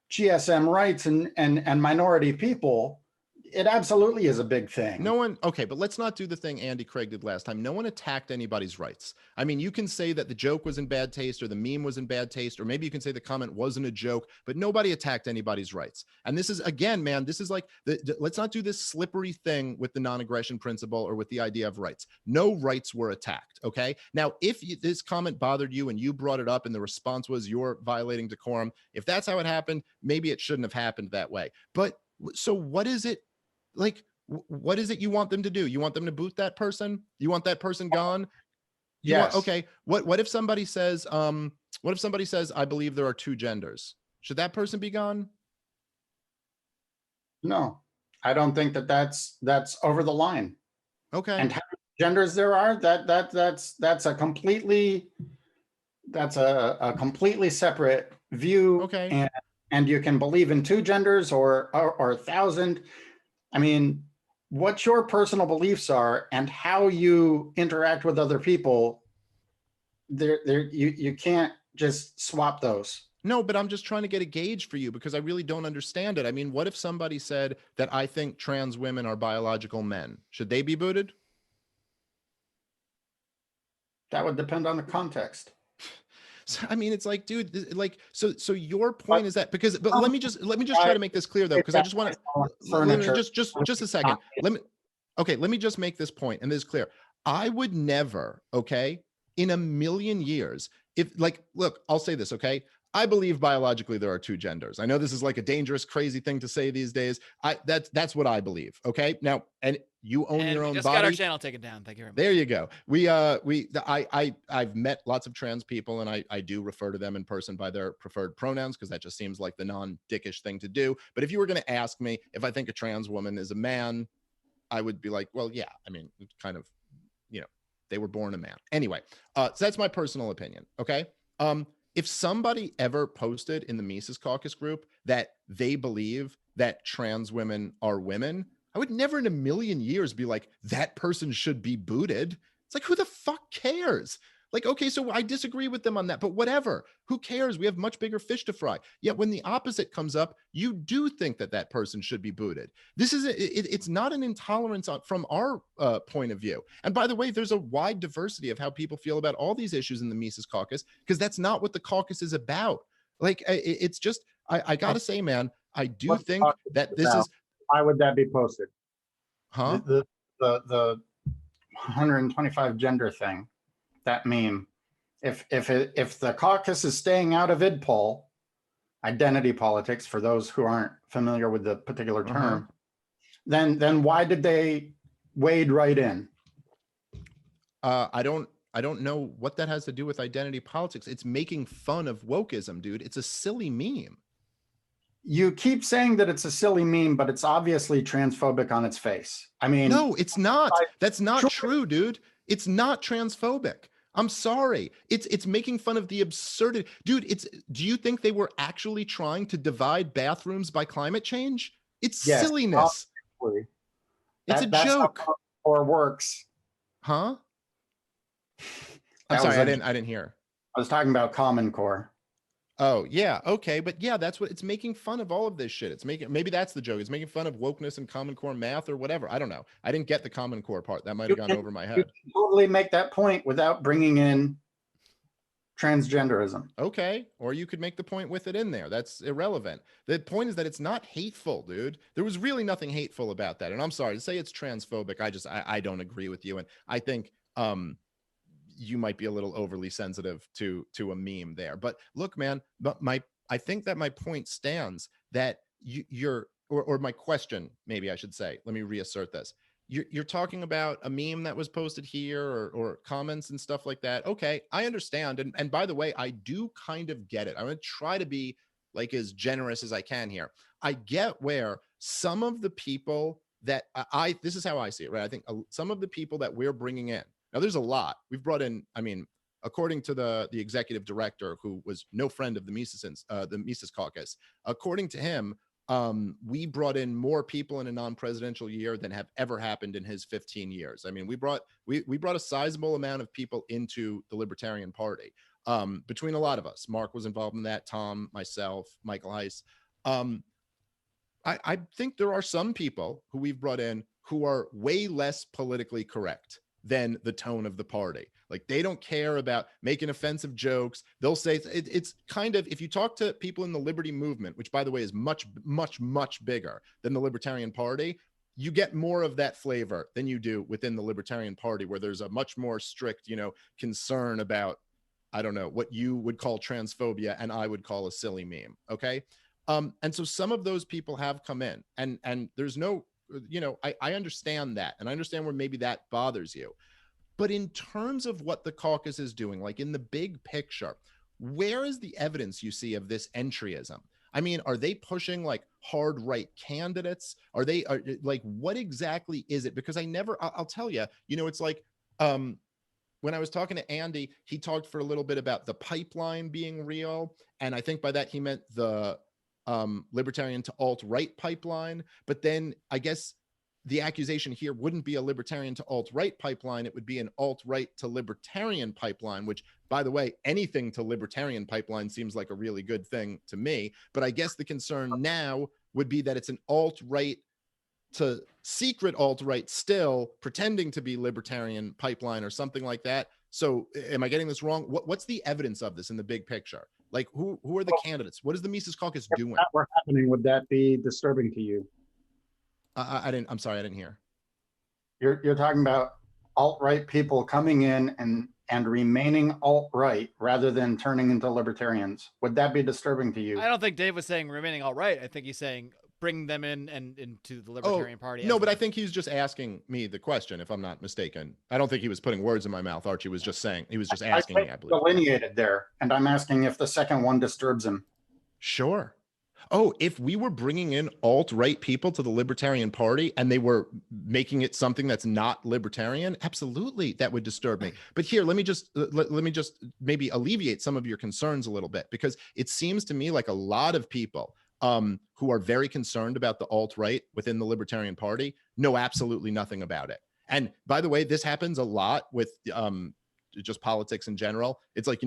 S3: GSM rights and minority people, it absolutely is a big thing.
S2: Okay, but let's not do the thing Andy Craig did last time. No one attacked anybody's rights. I mean, you can say that the joke was in bad taste or the meme was in bad taste, or maybe you can say the comment wasn't a joke, but nobody attacked anybody's rights. And this is, again, man, this is like, let's not do this slippery thing with the non-aggression principle or with the idea of rights. No rights were attacked, okay? Now, if this comment bothered you and you brought it up and the response was you're violating decorum, if that's how it happened, maybe it shouldn't have happened that way. But so what is it? Like, what is it you want them to do? You want them to boot that person? You want that person gone?
S3: Yes.
S2: Okay. What if somebody says, I believe there are two genders? Should that person be gone?
S3: No, I don't think that's over the line.
S2: Okay.
S3: And how many genders there are, that's a completely separate view.
S2: Okay.
S3: And you can believe in two genders or 1,000. I mean, what your personal beliefs are and how you interact with other people, you can't just swap those.
S2: No, but I'm just trying to get a gauge for you because I really don't understand it. I mean, what if somebody said that I think trans women are biological men? Should they be booted?
S3: That would depend on the context.
S2: So, I mean, it's like, dude, like, so your point is that but let me just try to make this clear though, because I just want to just a second. Let me just make this point, and this is clear. I would never, okay, in a million years, if like, look, I'll say this, okay. I believe biologically there are two genders. I know this is like a dangerous, crazy thing to say these days. That's what I believe. Okay. Now, and you own your own
S1: just
S2: body.
S1: Got our channel taken down. Thank you very much.
S2: There you go. I've met lots of trans people, and I do refer to them in person by their preferred pronouns because that just seems like the non-dickish thing to do. But if you were going to ask me if I think a trans woman is a man, I would be like, well, yeah. I mean, it's kind of, you know, they were born a man. Anyway, so that's my personal opinion. Okay. if somebody ever posted in the Mises Caucus group that they believe that trans women are women, I would never in a million years be like, that person should be booted. It's like, who the fuck cares? Like, okay, so I disagree with them on that, but whatever. Who cares? We have much bigger fish to fry. Yet when the opposite comes up, you do think that that person should be booted. This is it's not an intolerance from our point of view. And by the way, there's a wide diversity of how people feel about all these issues in the Mises Caucus, because that's not what the caucus is about. Like, it's just, I gotta say, man, I do
S3: What's
S2: think that this
S3: about?
S2: is.
S3: Why would that be posted?
S2: Huh?
S3: The 125 gender thing, that meme. If the caucus is staying out of idpol, identity politics, for those who aren't familiar with the particular term, then why did they wade right in?
S2: I don't know what that has to do with identity politics. It's making fun of wokeism, dude. It's a silly meme.
S3: You keep saying that it's a silly meme, but it's obviously transphobic on its face. I mean,
S2: no, it's not. That's not true, dude. It's not transphobic. I'm sorry. It's making fun of the absurdity. Dude, do you think they were actually trying to divide bathrooms by climate change? It's silliness.
S3: Obviously.
S2: It's a joke.
S3: How or works.
S2: Huh? I'm sorry, I didn't hear.
S3: I was talking about Common Core.
S2: Oh, yeah. Okay. But yeah, that's what it's making fun of, all of this shit. It's making, maybe that's the joke. It's making fun of wokeness and Common Core math or whatever. I don't know. I didn't get the Common Core part. That might have gone over my head.
S3: You can totally make that point without bringing in transgenderism.
S2: Okay. Or you could make the point with it in there. That's irrelevant. The point is that it's not hateful, dude. There was really nothing hateful about that. And I'm sorry to say it's transphobic. I don't agree with you. And I think, you might be a little overly sensitive to a meme there. But look, man, but I think that my point stands, that or my question, maybe I should say, let me reassert this. You're talking about a meme that was posted here, or comments and stuff like that. Okay, I understand. And by the way, I do kind of get it. I'm going to try to be like as generous as I can here. I get where some of the people that this is how I see it, right? I think some of the people that we're bringing in, now, there's a lot. We've brought in, I mean, according to the executive director, who was no friend of the Mises Caucus, according to him, we brought in more people in a non-presidential year than have ever happened in his 15 years. I mean, we brought a sizable amount of people into the Libertarian Party, between a lot of us. Marc was involved in that, Tom, myself, Michael Heiss. I think there are some people who we've brought in who are way less politically correct than the tone of the party. Like, they don't care about making offensive jokes. They'll say it's kind of, if you talk to people in the liberty movement, which by the way is much, much, much bigger than the Libertarian Party, you get more of that flavor than you do within the Libertarian Party, where there's a much more strict, concern about, I don't know, what you would call transphobia and I would call a silly meme. Okay. And so some of those people have come in, and there's no, I understand that. And I understand where maybe that bothers you. But in terms of what the caucus is doing, like in the big picture, where is the evidence you see of this entryism? I mean, are they pushing like hard right candidates? Are like, what exactly is it? Because I'll tell you, it's like, when I was talking to Andy, he talked for a little bit about the pipeline being real. And I think by that he meant the libertarian to alt-right pipeline. But then I guess the accusation here wouldn't be a libertarian to alt-right pipeline. It would be an alt-right to libertarian pipeline, which, by the way, anything to libertarian pipeline seems like a really good thing to me. But I guess the concern now would be that it's an alt-right to secret alt-right still pretending to be libertarian pipeline or something like that. So am I getting this wrong? What's the evidence of this in the big picture? Like, who are the candidates? What is the Mises Caucus doing?
S3: If that were happening, would that be disturbing to you?
S2: I'm sorry, I didn't hear.
S3: You're talking about alt-right people coming in and remaining alt-right rather than turning into libertarians. Would that be disturbing to you?
S1: I don't think Dave was saying remaining alt-right. I think he's saying bring them in and into the Libertarian Party.
S2: No, but I think he's just asking me the question, if I'm not mistaken. I don't think he was putting words in my mouth. Archie was just saying, he was just asking me, I believe.
S3: Delineated there, and I'm asking if the second one disturbs him.
S2: Sure. Oh, if we were bringing in alt-right people to the Libertarian Party and they were making it something that's not libertarian, absolutely, that would disturb me. But here, let me just maybe alleviate some of your concerns a little bit, because it seems to me like a lot of people who are very concerned about the alt-right within the Libertarian Party know absolutely nothing about it. And by the way, this happens a lot with just politics in general. It's like,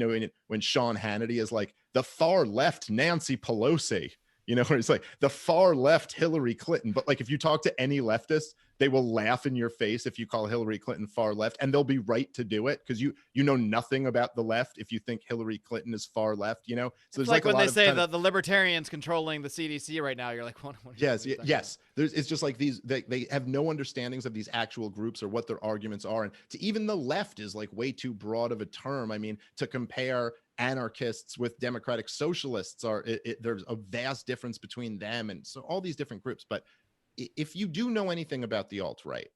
S2: when Sean Hannity is like, the far left Nancy Pelosi, where it's like the far left Hillary Clinton. But like, if you talk to any leftist, they will laugh in your face if you call Hillary Clinton far left, and they'll be right to do it, because you know nothing about the left if you think Hillary Clinton is far left. So
S1: it's like when they say the libertarians controlling the CDC right now, you're like, what
S2: yes. It's just like they have no understandings of these actual groups or what their arguments are, and to even the left is like way too broad of a term. I mean, to compare anarchists with democratic socialists there's a vast difference between them, and so all these different groups. But if you do know anything about the alt-right,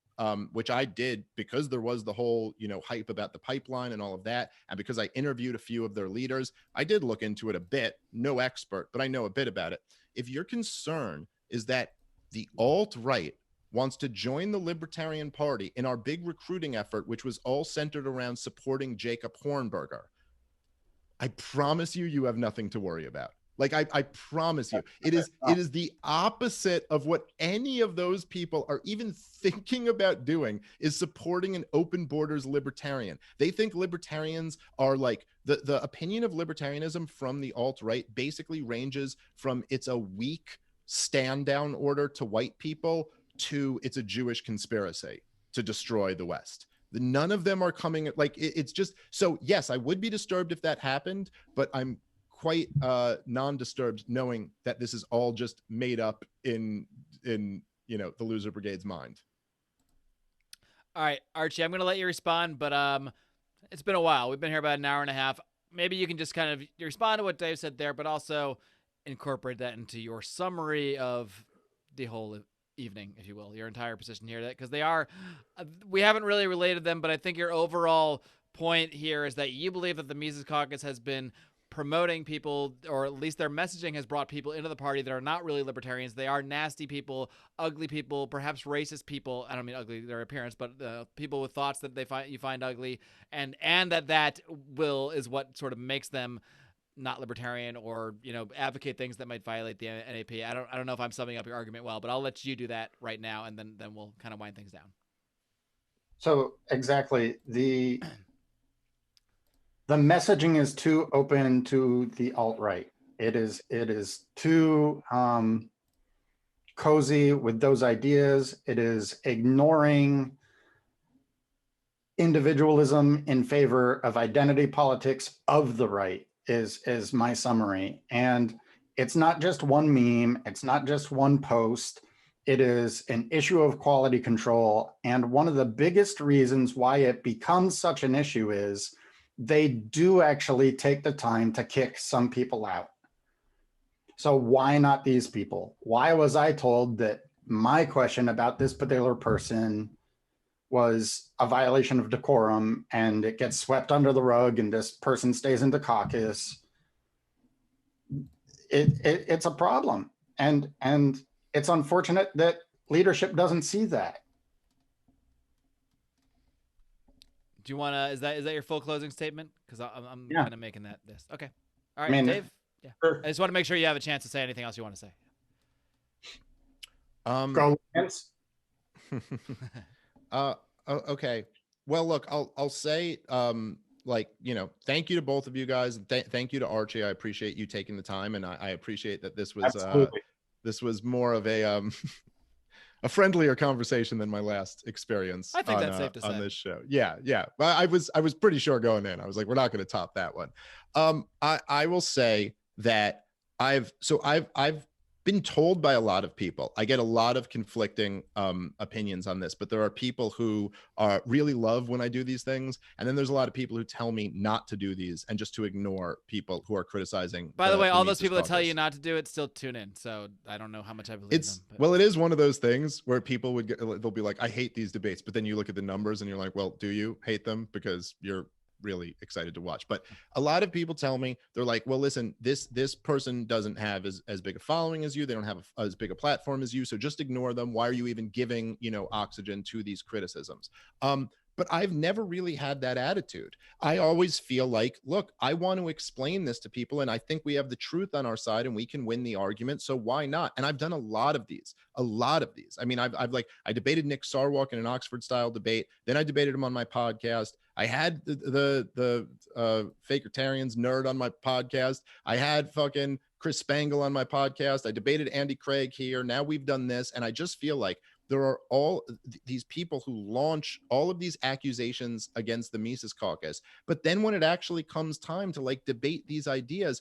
S2: which I did because there was the whole hype about the pipeline and all of that, and because I interviewed a few of their leaders, I did look into it a bit. No expert, but I know a bit about it. If your concern is that the alt-right wants to join the Libertarian Party in our big recruiting effort, which was all centered around supporting Jacob Hornberger, I promise you have nothing to worry about. Like, I promise you, it is the opposite of what any of those people are even thinking about doing, is supporting an open borders libertarian. They think libertarians are like, the opinion of libertarianism from the alt-right basically ranges from it's a weak stand down order to white people to it's a Jewish conspiracy to destroy the West. None of them are coming, like, it's just, so yes, I would be disturbed if that happened, but I'm quite non-disturbed knowing that this is all just made up in the loser brigade's mind.
S1: All right, Archie, I'm gonna let you respond, but it's been a while. We've been here about an hour and a half. Maybe you can just kind of respond to what Dave said there, but also incorporate that into your summary of the whole evening, if you will, your entire position here, because they are, we haven't really related them, but I think your overall point here is that you believe that the Mises Caucus has been promoting people, or at least their messaging has brought people into the party that are not really libertarians. They are nasty people, ugly people, perhaps racist people. I don't mean ugly their appearance, but people with thoughts that you find ugly, and that is what sort of makes them not libertarian, or advocate things that might violate the NAP. I don't know if I'm summing up your argument well, but I'll let you do that right now, and then we'll kind of wind things down.
S3: So exactly, the messaging is too open to the alt-right. It is too cozy with those ideas. It is ignoring individualism in favor of identity politics of the right, is my summary. And it's not just one meme, it's not just one post. It is an issue of quality control. And one of the biggest reasons why it becomes such an issue is they do actually take the time to kick some people out. So why not these people? Why was I told that my question about this particular person was a violation of decorum, and it gets swept under the rug and this person stays in the caucus? It's a problem. And it's unfortunate that leadership doesn't see that.
S1: Do you want to, is that your full closing statement? Because I'm kind of making this. Okay. All right, Dave. Yeah. Sure. I just want to make sure you have a chance to say anything else you want to say.
S3: Go Lance.
S2: Okay. Well, look, I'll say, thank you to both of you guys. Thank you to Archie. I appreciate you taking the time, and I appreciate that this was more of a a friendlier conversation than my last experience.
S1: I think that's safe to say
S2: on this show. Yeah. But I was pretty sure going in. I was like, we're not going to top that one. I will say that I've been told by a lot of people, I get a lot of conflicting opinions on this, but there are people who really love when I do these things, and then there's a lot of people who tell me not to do these and just to ignore people who are criticizing.
S1: By the way, all those people that tell you not to do it still tune in, so I don't know how much I believe them. But.
S2: Well, it is one of those things where people they'll be like, I hate these debates, but then you look at the numbers and you're like, well, do you hate them because you're really excited to watch. But a lot of people tell me, they're like, well, listen, this person doesn't have as big a following as you. They don't have as big a platform as you. So just ignore them. Why are you even giving, oxygen to these criticisms? But I've never really had that attitude. I always feel like, look, I want to explain this to people, and I think we have the truth on our side and we can win the argument. So why not? And I've done a lot of these. I mean, I debated Nick Sarwark in an Oxford style debate. Then I debated him on my podcast. I had the Fakertarians nerd on my podcast. I had fucking Chris Spangle on my podcast. I debated Andy Craig here. Now we've done this. And I just feel like there are all these people who launch all of these accusations against the Mises Caucus. But then when it actually comes time to like debate these ideas,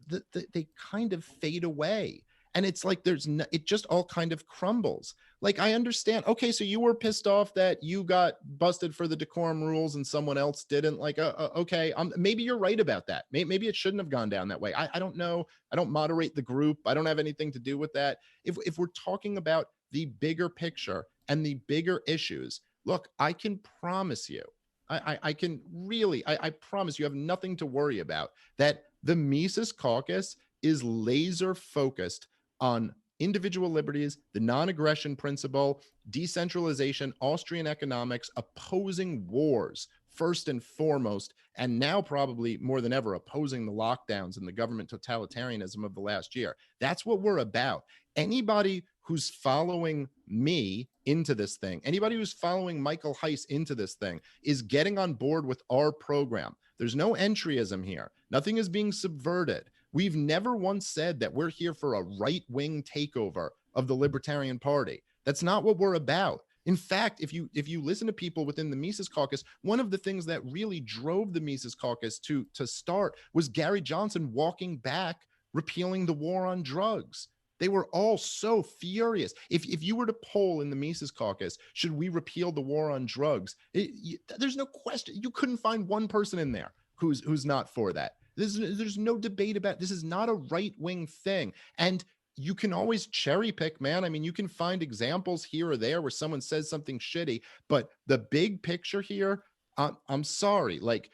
S2: they kind of fade away. And it's like it just all kind of crumbles. Like, I understand. Okay, so you were pissed off that you got busted for the decorum rules and someone else didn't. Like, okay, maybe you're right about that. Maybe it shouldn't have gone down that way. I don't know. I don't moderate the group. I don't have anything to do with that. If we're talking about the bigger picture and the bigger issues, look, I can promise you, I promise you have nothing to worry about, that the Mises Caucus is laser focused on individual liberties, the non-aggression principle, decentralization, Austrian economics, opposing wars, first and foremost, and now probably more than ever, opposing the lockdowns and the government totalitarianism of the last year. That's what we're about. Anybody who's following me into this thing, anybody who's following Michael Heiss into this thing, is getting on board with our program. There's no entryism here. Nothing is being subverted. We've never once said that we're here for a right-wing takeover of the Libertarian Party. That's not what we're about. In fact, if you listen to people within the Mises Caucus, one of the things that really drove the Mises Caucus to start was Gary Johnson walking back, repealing the war on drugs. They were all so furious. If you were to poll in the Mises Caucus, should we repeal the war on drugs? There's no question. You couldn't find one person in there who's not for that. There's no debate about it. This is not a right-wing thing. And you can always cherry pick, man. I mean, you can find examples here or there where someone says something shitty, but the big picture here, I'm sorry, like,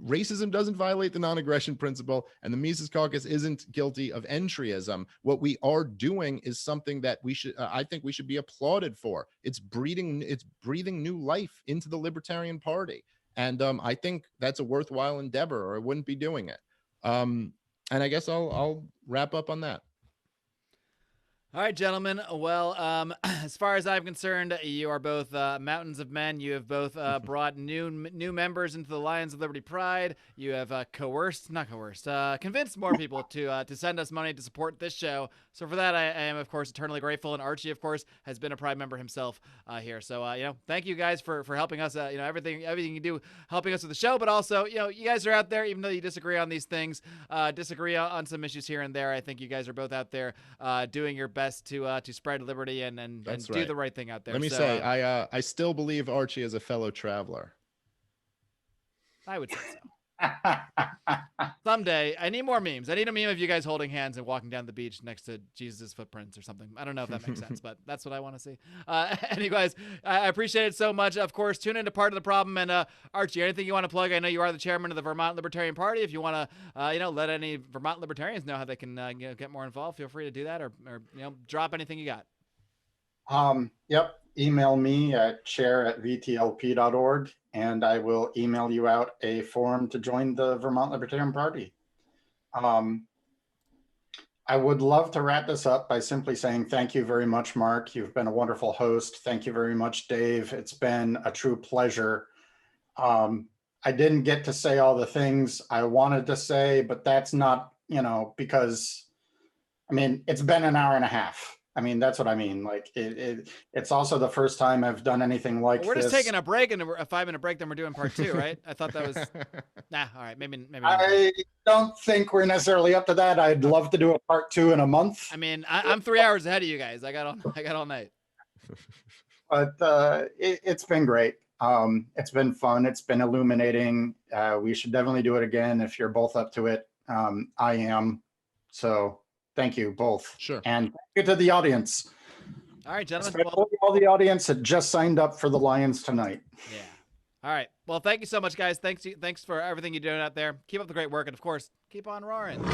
S2: racism doesn't violate the non-aggression principle, and the Mises Caucus isn't guilty of entryism. What we are doing is something that I think we should be applauded for. It's breathing new life into the Libertarian Party. And I think that's a worthwhile endeavor, or I wouldn't be doing it. And I guess I'll wrap up on that.
S1: All right, gentlemen. Well, as far as I'm concerned, you are both mountains of men. You have both brought new members into the Lions of Liberty Pride. You have convinced more people to send us money to support this show. So for that, I am, of course, eternally grateful. And Archie, of course, has been a Pride member himself here. So, thank you guys for helping us. Everything you do, helping us with the show. But also, you guys are out there, even though you disagree on these things, disagree on some issues here and there. I think you guys are both out there doing your best to spread liberty and do the right thing out there.
S2: Let me say, I still believe Archie is a fellow traveler.
S1: I would say so. Someday, I need more memes. I need a meme of you guys holding hands and walking down the beach next to Jesus' footprints or something. I don't know if that makes sense, but that's what I want to see. Anyways, I appreciate it so much. Of course, tune into Part of the Problem. And Archie, anything you want to plug? I know you are the chairman of the Vermont Libertarian Party. If you want to, let any Vermont Libertarians know how they can get more involved, feel free to do that, or drop anything you got.
S3: Yep. Email me at chair@vtlp.org, and I will email you out a form to join the Vermont Libertarian Party. I would love to wrap this up by simply saying thank you very much, Marc. You've been a wonderful host. Thank you very much, Dave. It's been a true pleasure. I didn't get to say all the things I wanted to say, but that's not, because, it's been an hour and a half. That's what I mean. Like it's also the first time I've done anything like this.
S1: We're just taking a break, and a 5-minute break, then we're doing part 2, right? I thought that was all right. Maybe.
S3: I don't think we're necessarily up to that. I'd love to do a part 2 in a month.
S1: I'm 3 hours ahead of you guys. I got all night.
S3: But it's been great. It's been fun. It's been illuminating. We should definitely do it again if you're both up to it. I am. So thank you both.
S2: Sure.
S3: And thank you to the audience.
S1: All right, gentlemen.
S3: Especially all the audience that just signed up for the Lions tonight.
S1: Yeah. All right. Well, thank you so much, guys. Thanks for everything you're doing out there. Keep up the great work, and of course, keep on roaring.